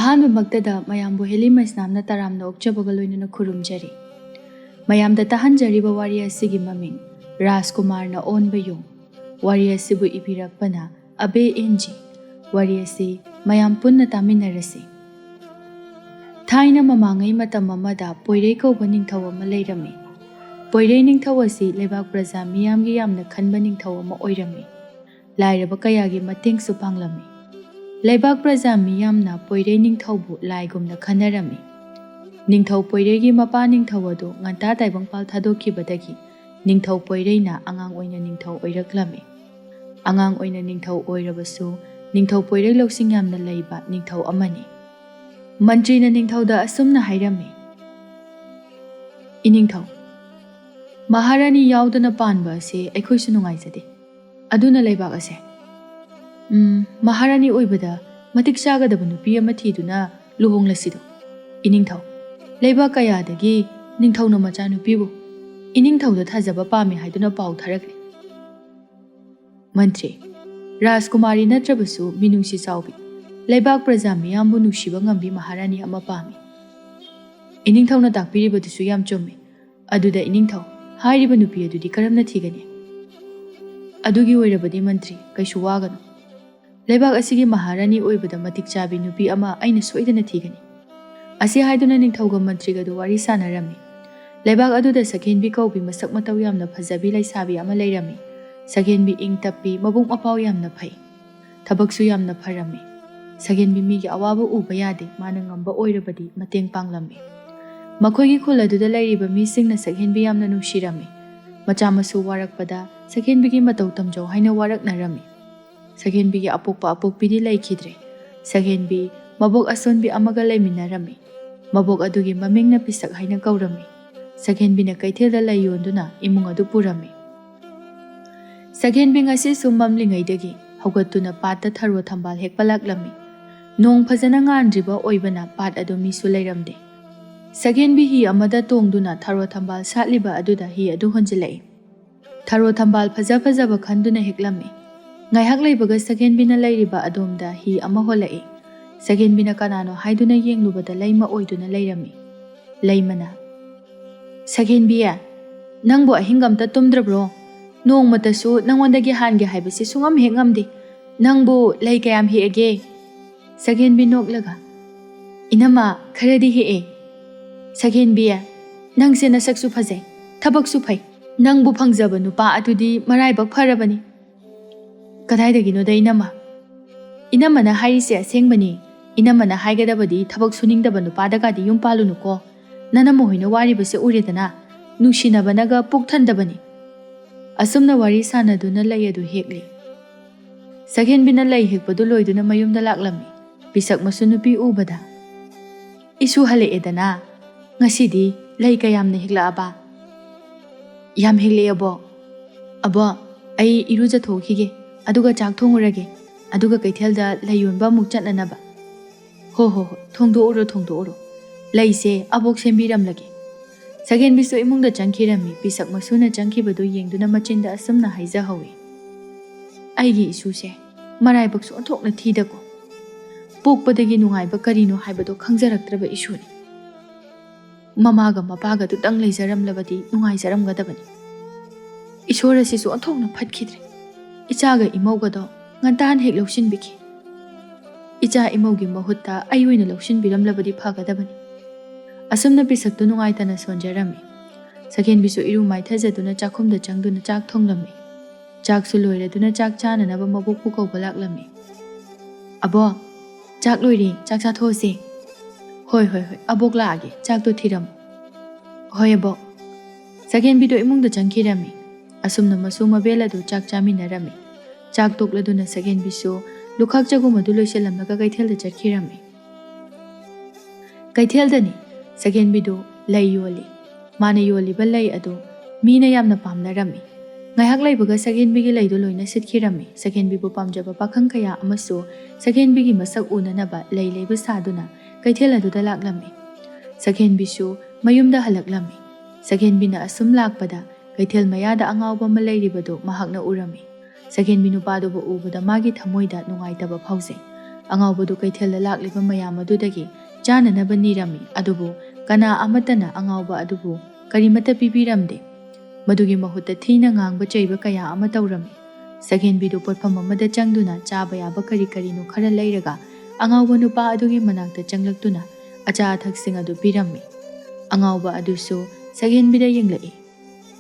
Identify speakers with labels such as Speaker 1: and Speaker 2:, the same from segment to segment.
Speaker 1: ꯑꯍꯥꯟꯕꯃꯛꯇꯗ ꯃꯌꯥꯝꯕꯨ ꯍꯦꯂꯤꯃꯩꯁꯅꯥꯝꯅ ꯇꯔꯥꯝꯅ ꯑꯣꯛꯆꯕꯒ ꯂꯣꯏꯅꯅ ꯈꯨꯔꯨꯝꯖꯔꯤ꯫ ꯃꯌꯥꯝꯗ ꯇꯥꯍꯟꯖꯔꯤꯕ ꯋꯥꯔꯤ ꯑꯁꯤꯒꯤ ꯃꯃꯤꯡ ꯔꯥꯖꯀꯨꯃꯥꯔꯅ ꯑꯣꯟꯕ ꯌꯣꯡ꯫ ꯋꯥꯔꯤ ꯑꯁꯤꯕꯨ ꯏꯕꯤꯔꯛꯄꯅ ꯑꯕꯦ ꯑꯦꯟꯖꯤ꯫ ꯋꯥꯔꯤ ꯑꯁꯤ ꯃꯌꯥꯝ ꯄꯨꯟꯅ ꯇꯥꯃꯤꯟꯅꯔꯁꯤ꯫ ꯊꯥꯏꯅ ꯃꯃꯥꯡꯉꯩ ꯃꯇꯝ ꯑꯃꯗ ꯄꯣꯏꯔꯩ ꯀꯧꯕ ꯅꯤꯡꯊꯧ ꯑꯃ ꯂꯩꯔꯝꯃꯤ꯫ ꯄꯣꯏꯔꯩ ꯅꯤꯡꯊꯧ ꯑꯁꯤ ꯂꯩꯕꯥꯛ ꯄ꯭ꯔꯖꯥ ꯃꯤꯌꯥꯝꯒꯤ ꯌꯥꯝꯅ ꯈꯟꯕ ꯅꯤꯡꯊꯧ ꯑꯃ ꯑꯣꯏꯔꯝꯃꯤ꯫ ꯂꯥꯏꯔꯕ ꯀꯌꯥꯒꯤ ꯃꯇꯦꯡꯁꯨ ꯄꯥꯡꯂꯝꯃꯤ꯫ ꯂꯩꯕꯥꯛ ꯄ꯭ꯔꯖꯥ ꯃꯤꯌꯥꯝꯅ ꯄꯣꯏꯔꯩ ꯅꯤꯡꯊꯧꯕꯨ ꯂꯥꯏꯒꯨꯝꯅ ꯈꯟꯅꯔꯝꯃꯤ꯫ ꯅꯤꯡꯊꯧ ꯄꯣꯏꯔꯩꯒꯤ ꯃꯄꯥ ꯅꯤꯡꯊꯧ ꯑꯗꯨ ꯉꯟꯇꯥ ꯇꯥꯏꯕꯪꯄꯥꯜ ꯊꯥꯗꯣꯛꯈꯤꯕꯗꯒꯤ ꯅꯤꯡꯊꯧ ꯄꯣꯏꯔꯩꯅ ꯑꯉꯥꯡ ꯑꯣꯏꯅ ꯅꯤꯡꯊꯧ ꯑꯣꯏꯔꯛꯂꯝꯃꯤ꯫ ꯑꯉꯥꯡ ꯑꯣꯏꯅ ꯅꯤꯡꯊꯧ ꯑꯣꯏꯔꯕꯁꯨ ꯅꯤꯡꯊꯧ ꯄꯣꯏꯔꯩ ꯂꯧꯁꯤꯡ ꯌꯥꯝꯅ ꯂꯩꯕ ꯅꯤꯡꯊꯧ ꯑꯃꯅꯤ꯫ ꯃꯟꯇ꯭ꯔꯤꯅ ꯅꯤꯡꯊꯧꯗ ꯑꯁꯨꯝꯅ ꯍꯥꯏꯔꯝꯃꯤ, "ꯏꯅꯤꯡꯊꯧ, ꯃꯍꯥꯔꯥꯅꯤ ꯌꯥꯎꯗꯅ ꯄꯥꯟꯕ ꯑꯁꯤ ꯑꯩꯈꯣꯏꯁꯨ ꯅꯨꯡꯉꯥꯏꯖꯗꯦ꯫ ꯑꯗꯨꯅ ꯂꯩꯕꯥꯛ ꯑꯁꯦ ꯃꯍꯥꯔꯥꯅꯤ ꯑꯣꯏꯕꯗ ꯃꯇꯤꯛ ꯆꯥꯒꯗꯕ ꯅꯨꯄꯤ ꯑꯃ ꯊꯤꯗꯨꯅ ꯂꯨꯍꯣꯡꯂꯁꯤꯗꯣ꯫ ꯏꯅꯤꯡꯊꯧ, ꯂꯩꯕꯥꯛ ꯀꯌꯥꯗꯒꯤ ꯅꯤꯡꯊꯧꯅ ꯃꯆꯥꯅꯨꯄꯤꯕꯨ ꯏꯅꯤꯡꯊꯧꯗ ꯊꯥꯖꯕ ꯄꯥꯝꯃꯤ ꯍꯥꯏꯗꯨꯅ ꯄꯥꯎ ꯊꯥꯔꯛꯂꯤ꯫ ꯃꯟꯇ꯭ꯔꯤ, ꯔꯥꯖꯀꯨꯃꯥꯔꯤ ꯅꯠꯇ꯭ꯔꯕꯁꯨ ꯃꯤꯅꯨꯡꯁꯤ ꯆꯥꯎꯕꯤ, ꯂꯩꯕꯥꯛ ꯄ꯭ꯔꯖꯥ ꯃꯤꯌꯥꯝꯕꯨ ꯅꯨꯡꯁꯤꯕ ꯉꯝꯕꯤ ꯃꯍꯥꯔꯥꯅꯤ ꯑꯃ ꯄꯥꯝꯃꯤ꯫ ꯏꯅꯤꯡꯊꯧꯅ ꯇꯥꯛꯄꯤꯔꯤꯕꯗꯨꯁꯨ ꯌꯥꯝ ꯆꯨꯝꯃꯤ꯫ ꯑꯗꯨꯗ ꯏꯅꯤꯡꯊꯧ, ꯍꯥꯏꯔꯤꯕ ꯅꯨꯄꯤ ꯑꯗꯨꯗꯤ ꯀꯔꯝꯅ ꯊꯤꯒꯅꯤ?" "ꯑꯗꯨꯒꯤ ꯑꯣꯏꯔꯕꯗꯤ ꯃꯟꯇ꯭ꯔꯤ, ꯀꯩꯁꯨ ꯋꯥꯒꯅꯨ꯫ ꯂꯩꯕꯥꯛ ꯑꯁꯤꯒꯤ ꯃꯍꯥꯔꯥꯅꯤ ꯑꯣꯏꯕꯗ ꯃꯇꯤꯛ ꯆꯥꯕꯤ ꯅꯨꯄꯤ ꯑꯃ ꯑꯩꯅ ꯁꯣꯏꯗꯅ ꯊꯤꯒꯅꯤ." ꯑꯁꯤ ꯍꯥꯏꯗꯨꯅ ꯅꯤꯡꯊꯧꯒ ꯃꯟꯇ꯭ꯔꯤꯒꯗꯨ ꯋꯥꯔꯤ ꯁꯥꯟꯅꯔꯝꯃꯤ꯫ ꯂꯩꯕꯥꯛ ꯑꯗꯨꯗ ꯁꯛꯍꯦꯟꯕꯤ ꯀꯧꯕꯤ ꯃꯁꯛ ꯃꯇꯧ ꯌꯥꯝꯅ ꯐꯖꯕꯤ ꯂꯩꯁꯥꯕꯤ ꯑꯃ ꯂꯩꯔꯝꯃꯤ꯫ ꯁꯛꯍꯦꯟꯕꯤ ꯏꯪ ꯇꯞꯄꯤ, ꯃꯕꯨꯛ ꯃꯄꯥꯎ ꯌꯥꯝꯅ ꯐꯩ, ꯊꯕꯛꯁꯨ ꯌꯥꯝꯅ ꯐꯔꯝꯃꯤ꯫ ꯁꯛꯍꯦꯟꯕꯤ ꯃꯤꯒꯤ ꯑꯋꯥꯕ ꯎꯕ ꯌꯥꯗꯦ, ꯃꯥꯅ ꯉꯝꯕ ꯑꯣꯏꯔꯕꯗꯤ ꯃꯇꯦꯡ ꯄꯥꯡꯂꯝꯃꯤ꯫ ꯃꯈꯣꯏꯒꯤ ꯈꯨꯜ ꯑꯗꯨꯗ ꯂꯩꯔꯤꯕ ꯃꯤꯁꯤꯡꯅ ꯁꯛꯍꯦꯟꯕꯤ ꯌꯥꯝꯅ ꯅꯨꯡꯁꯤꯔꯝꯃꯤ꯫ ꯃꯆꯥ ꯃꯁꯨ ꯋꯥꯔꯛꯄꯗ ꯁꯛꯍꯦꯟꯕꯤꯒꯤ ꯃꯇꯧ ꯇꯝꯖꯧ ꯍꯥꯏꯅ ꯋꯥꯔꯛꯅꯔꯝꯃꯤ꯫ ꯁꯛꯍꯦꯟꯕꯤꯒꯤ ꯑꯄꯣꯛꯄ ꯑꯄꯣꯛꯄꯤꯗꯤ ꯂꯩꯈꯤꯗ꯭ꯔꯦ꯫ ꯁꯛꯍꯦꯟꯕꯤ ꯃꯕꯣꯛ ꯑꯁꯣꯟꯕꯤ ꯑꯃꯒ ꯂꯩꯃꯤꯟꯅꯔꯝꯃꯤ꯫ ꯃꯕꯣꯛ ꯑꯗꯨꯒꯤ ꯃꯃꯤꯡꯅ ꯄꯤꯁꯛ ꯍꯥꯏꯅ ꯀꯧꯔꯝꯃꯤ꯫ ꯁꯛꯍꯦꯟꯕꯤꯅ ꯀꯩꯊꯦꯜꯗ ꯂꯩ ꯌꯣꯟꯗꯨꯅ ꯏꯃꯨꯡ ꯑꯗꯨ ꯄꯨꯔꯝꯃꯤ꯫ ꯁꯛꯍꯦꯟꯕꯤ ꯉꯁꯤꯁꯨ ꯃꯝꯂꯤꯉꯩꯗꯒꯤ ꯍꯧꯒꯠꯇꯨꯅ ꯄꯥꯠꯇ ꯊꯔꯣ ꯊꯝꯕꯥꯜ ꯍꯦꯛꯄ ꯂꯥꯛꯂꯝꯃꯤ꯫ ꯅꯣꯡ ꯐꯖꯅ ꯉꯥꯟꯗ꯭ꯔꯤꯕ ꯑꯣꯏꯕꯅ ꯄꯥꯠ ꯑꯗꯨ ꯃꯤꯁꯨ ꯂꯩꯔꯝꯗꯦ꯫ ꯁꯛꯍꯦꯟꯕꯤ ꯍꯤ ꯑꯃꯗ ꯇꯣꯡꯗꯨꯅ ꯊꯔꯣ ꯊꯝꯕꯥꯜ ꯁꯥꯠꯂꯤꯕ ꯑꯗꯨꯗ हि ꯑꯗꯨ ꯍꯣꯟꯖꯤꯜꯂꯛꯏ꯫ ꯊꯔꯣ ꯊꯝꯕꯥꯜ ꯐꯖ ꯐꯖꯕ ꯈꯟꯗꯨꯅ ꯍꯦꯛꯂꯝꯃꯤ꯫ ꯉꯥꯏꯍꯥꯛ ꯂꯩꯕꯒ ꯁꯛꯍꯦꯟꯕꯤꯅ ꯂꯩꯔꯤꯕ ꯑꯗꯣꯝꯗ हि ꯑꯃ ꯍꯣꯜꯂꯛꯏ꯫ ꯁꯛꯍꯦꯟꯕꯤꯅ ꯀꯅꯥꯅꯣ ꯍꯥꯏꯗꯨꯅ ꯌꯦꯡꯂꯨꯕꯗ ꯂꯩꯃ ꯑꯣꯏꯗꯨꯅ ꯂꯩꯔꯝꯃꯤ꯫ ꯂꯩꯃꯅ, "ꯁꯛꯍꯦꯟꯕꯤ, ꯅꯪꯕꯨ ꯑꯍꯤꯡꯒ ꯑꯝꯇ ꯇꯨꯝꯗ꯭ꯔꯕ꯭ꯔꯣ? ꯅꯣꯡꯃꯇꯁꯨ ꯅꯪꯉꯣꯟꯗꯒꯤ ꯍꯥꯟꯒꯦ ꯍꯥꯏꯕꯁꯤ ꯁꯨꯡꯉꯝ ꯍꯦꯛ ꯉꯝꯗꯦ꯫ ꯅꯪꯕꯨ ꯂꯩ ꯀꯌꯥꯝ ꯍꯦꯛꯑꯒꯦ?" ꯁꯛꯍꯦꯟꯕꯤ ꯅꯣꯛꯂꯒ, "ꯏꯅꯝꯃ, ꯈꯔꯗꯤ ꯍꯦꯛꯑꯦ꯫ ꯁꯛꯍꯦꯟꯕꯤ, ꯅꯪꯁꯦ ꯅꯁꯛꯁꯨ ꯐꯖꯩ, ꯊꯕꯛꯁꯨ ꯐꯩ꯫ ꯅꯪꯕꯨ ꯐꯪꯖꯕ ꯅꯨꯄꯥ ꯑꯗꯨꯗꯤ ꯃꯔꯥꯏꯕꯛ ꯐꯔꯕꯅꯤ." "ꯀꯗꯥꯏꯗꯒꯤꯅꯣꯗ ꯏꯅꯝꯃ? ꯏꯅꯝꯃꯅ ꯍꯥꯏꯔꯤꯁꯦ ꯑꯁꯦꯡꯕꯅꯤ꯫ ꯏꯅꯝꯃꯅ ꯍꯥꯏꯒꯗꯕꯗꯤ ꯊꯕꯛ ꯁꯨꯅꯤꯡꯗꯕ ꯅꯨꯄꯥꯗꯒꯗꯤ ꯌꯨꯝ ꯄꯥꯜꯂꯨꯅꯨꯀꯣ꯫ ꯅꯅꯝꯃ ꯍꯣꯏꯅ ꯋꯥꯔꯤꯕꯁꯦ ꯎꯔꯦꯗꯅ, ꯅꯨꯡꯁꯤꯅꯕꯅꯒ ꯄꯨꯛ ꯊꯟꯗꯕꯅꯤ." ꯑꯁꯨꯝꯅ ꯋꯥꯔꯤ ꯁꯥꯟꯅꯗꯨꯅ ꯂꯩ ꯑꯗꯨ ꯍꯦꯛꯂꯤ꯫ ꯁꯛꯍꯦꯟꯕꯤꯅ ꯂꯩ ꯍꯦꯛꯄꯗꯨ ꯂꯣꯏꯗꯨꯅ ꯃꯌꯨꯝꯗ ꯂꯥꯛꯂꯝꯃꯤ꯫ ꯄꯤꯁꯛ ꯃꯁꯨ ꯅꯨꯄꯤ ꯎꯕꯗ, "ꯏꯁꯨ ꯍꯜꯂꯛꯑꯦꯗꯅ, ꯉꯁꯤꯗꯤ ꯂꯩ ꯀꯌꯥꯝꯅ ꯍꯦꯛꯂꯛꯑꯕ?" "ꯌꯥꯝ ꯍꯦꯛꯂꯛꯑꯦ ꯑꯕꯣꯛ." "ꯑꯕꯣꯛ, ꯑꯩ ꯏꯔꯨꯖꯊꯣꯛꯈꯤꯒꯦ, ꯑꯗꯨꯒ ꯆꯥꯛ ꯊꯣꯡꯉꯨꯔꯒꯦ, ꯑꯗꯨꯒ ꯀꯩꯊꯦꯜꯗ ꯂꯩ ꯌꯣꯟꯕ ꯑꯃꯨꯛ ꯆꯠꯅꯅꯕ." "ꯍꯣ ꯍꯣ ꯍꯣꯏ, ꯊꯣꯡꯗꯣꯛꯎꯔꯣ ꯊꯣꯡꯗꯣꯛꯎꯔꯣ, ꯂꯩꯁꯦ ꯑꯕꯣꯛ ꯁꯦꯝꯕꯤꯔꯝꯂꯒꯦ." ꯁꯛꯍꯦꯟꯕꯤꯁꯨ ꯏꯃꯨꯡꯗ ꯆꯪꯈꯤꯔꯝꯃꯤ꯫ ꯄꯤꯁꯛ ꯃꯁꯨꯅ ꯆꯪꯈꯤꯕꯗꯨ ꯌꯦꯡꯗꯨꯅ ꯃꯆꯤꯟꯗ ꯑꯁꯨꯝꯅ ꯍꯥꯏꯖꯍꯧꯏ, "ꯑꯩꯒꯤ ꯏꯁꯨꯁꯦ ꯃꯔꯥꯏꯕꯛꯁꯨ ꯑꯣꯟꯊꯣꯛꯅ ꯊꯤꯗꯀꯣ꯫ ꯄꯣꯛꯄꯗꯒꯤ ꯅꯨꯡꯉꯥꯏꯕ ꯀꯔꯤꯅꯣ ꯍꯥꯏꯕꯗꯣ ꯈꯪꯖꯔꯛꯇ꯭ꯔꯕ ꯏꯁꯨꯅꯤ꯫ ꯃꯃꯥꯒ ꯃꯄꯥꯒ ꯗꯨꯇꯪ ꯂꯩꯖꯔꯝꯂꯕꯗꯤ ꯅꯨꯡꯉꯥꯏꯖꯔꯝꯒꯗꯕꯅꯤ꯫ ꯏꯁꯣꯔ ꯑꯁꯤꯁꯨ ꯑꯣꯟꯊꯣꯛꯅ ꯐꯠꯈꯤꯗ꯭ꯔꯦ꯫ ꯏꯆꯥꯒ ꯏꯃꯧꯒꯗꯣ ꯉꯟꯇꯥꯅ ꯍꯦꯛ ꯂꯧꯁꯤꯟꯕꯤꯈꯤ꯫ ꯏꯆꯥ ꯏꯃꯧꯒꯤ ꯃꯍꯨꯠꯇ ꯑꯩ ꯑꯣꯏꯅ ꯂꯧꯁꯤꯟꯕꯤꯔꯝꯂꯕꯗꯤ ꯐꯒꯗꯕꯅꯤ." ꯑꯁꯨꯝꯅ ꯄꯤꯁꯛꯇꯨ ꯅꯨꯡꯉꯥꯏꯇꯅ ꯁꯣꯟꯖꯔꯝꯃꯤ꯫ ꯁꯛꯍꯦꯟꯕꯤꯁꯨ ꯏꯔꯨ ꯃꯥꯏꯊꯖꯗꯨꯅ ꯆꯥꯛꯈꯨꯝꯗ ꯆꯪꯗꯨꯅ ꯆꯥꯛ ꯊꯣꯡꯂꯝꯃꯤ꯫ ꯆꯥꯛꯁꯨ ꯂꯣꯏꯔꯗꯨꯅ ꯆꯥꯛ ꯆꯥꯅꯅꯕ ꯃꯕꯣꯛꯄꯨ ꯀꯧꯕ ꯂꯥꯛꯂꯝꯃꯤ꯫ "ꯑꯕꯣꯛ, ꯆꯥꯛ ꯂꯣꯏꯔꯦ, ꯆꯥꯛ ꯆꯥꯊꯣꯛꯑꯁꯦ." "ꯍꯣꯏ ꯍꯣꯏ ꯍꯣꯏ, ꯑꯕꯣꯛ ꯂꯥꯛꯑꯒꯦ, ꯆꯥꯛꯇꯣ ꯊꯤꯔꯝꯃꯨ." "ꯍꯣꯏ ꯑꯕꯣꯛ." ꯁꯛꯍꯦꯟꯕꯤꯗꯣ ꯏꯃꯨꯡꯗ ꯆꯪꯈꯤꯔꯝꯃꯤ꯫ ꯑꯁꯨꯝꯅ ꯃꯁꯨ ꯃꯕꯦꯜ ꯑꯗꯨ ꯆꯥꯛ ꯆꯥꯃꯤꯟꯅꯔꯝꯃꯤ꯫ ꯆꯥꯛ ꯇꯣꯛꯂꯗꯨꯅ ꯁꯛꯍꯦꯟꯕꯤꯁꯨ ꯂꯨꯈꯥꯛ ꯆꯒꯨꯝ ꯑꯗꯨ ꯂꯣꯏꯁꯤꯜꯂꯝꯂꯒ ꯀꯩꯊꯦꯜꯗ ꯆꯠꯈꯤꯔꯝꯃꯤ꯫ ꯀꯩꯊꯦꯜꯗꯅꯤ ꯁꯛꯍꯦꯟꯕꯤꯗꯨ ꯂꯩ ꯌꯣꯜꯂꯤ꯫ ꯃꯥꯅ ꯌꯣꯜꯂꯤꯕ ꯂꯩ ꯑꯗꯨ ꯃꯤꯅ ꯌꯥꯝꯅ ꯄꯥꯝꯅꯔꯝꯃꯤ꯫ ꯉꯥꯏꯍꯥꯛ ꯂꯩꯕꯒ ꯁꯛꯍꯦꯟꯕꯤꯒꯤ ꯂꯩꯗꯨ ꯂꯣꯏꯅ ꯁꯤꯠꯈꯤꯔꯝꯃꯤ꯫ ꯁꯛꯍꯦꯟꯕꯤꯕꯨ ꯄꯥꯝꯖꯕ ꯄꯥꯈꯪ ꯀꯌా ꯑꯃꯁꯨ ꯁꯛꯍꯦꯟꯕꯤꯒꯤ ꯃꯁꯛ ꯎꯅꯅꯕ ꯂꯩ ꯂꯩꯕ ꯁꯥꯗꯨꯅ ꯀꯩꯊꯦꯜ ꯑꯗꯨꯗ ꯂꯥꯛꯂꯝꯃꯤ꯫ ꯁꯛꯍꯦꯟꯕꯤꯁꯨ ꯃꯌꯨꯝꯗ ꯍꯜꯂꯛꯂꯝꯃꯤ꯫ ꯁꯛꯍꯦꯟꯕꯤꯅ ꯑꯁꯨꯝ ꯂꯥꯛꯄꯗ ꯀꯩꯊꯦꯜ ꯃꯌꯥꯗ ꯑꯉꯥꯎꯕ ꯑꯃ ꯂꯩꯔꯤꯕꯗꯨ ꯃꯍꯥꯛꯅ ꯎꯔꯝꯃꯤ꯫ ꯁꯛꯍꯦꯟꯕꯤ ꯅꯨꯄꯥꯗꯨꯕꯨ ꯎꯕꯗ ꯃꯥꯒꯤ ꯊꯃꯣꯏꯗ ꯅꯨꯡꯉꯥꯏꯇꯕ ꯐꯥꯎꯖꯩ꯫ ꯑꯉꯥꯎꯕꯗꯨ ꯀꯩꯊꯦꯜꯗ ꯂꯥꯛꯂꯤꯕ ꯃꯌꯥꯝ ꯑꯗꯨꯗꯒꯤ ꯆꯥꯅꯅꯕ ꯅꯤꯔꯝꯃꯤ, ꯑꯗꯨꯕꯨ ꯀꯅꯥ ꯑꯃꯠꯇꯅ ꯑꯉꯥꯎꯕ ꯑꯗꯨꯕꯨ ꯀꯔꯤꯃꯠꯇ ꯄꯤꯕꯤꯔꯝꯗꯦ꯫ ꯃꯗꯨꯒꯤ ꯃꯍꯨꯠꯇ ꯊꯤꯅ ꯉꯥꯡꯕ ꯆꯩꯕ ꯀꯌꯥ ꯑꯃ ꯇꯧꯔꯝꯃꯤ꯫ ꯁꯛꯍꯦꯟꯕꯤꯗꯨ ꯄꯣꯠꯐꯝ ꯑꯃꯗ ꯆꯪꯗꯨꯅ ꯆꯥꯕ ꯌꯥꯕ ꯀꯔꯤ ꯀꯔꯤꯅꯣ ꯈꯔ ꯂꯩꯔꯒ ꯑꯉꯥꯎꯕ ꯅꯨꯄꯥ ꯑꯗꯨꯒꯤ ꯃꯅꯥꯛꯇ ꯆꯪꯂꯛꯇꯨꯅ ꯑꯆꯥ ꯑꯊꯛꯁꯤꯡ ꯑꯗꯨ ꯄꯤꯔꯝꯃꯤ꯫ ꯑꯉꯥꯎꯕ ꯑꯗꯨꯁꯨ ꯁꯛꯍꯦꯟꯕꯤꯗ ꯌꯦꯡꯂꯛꯏ꯫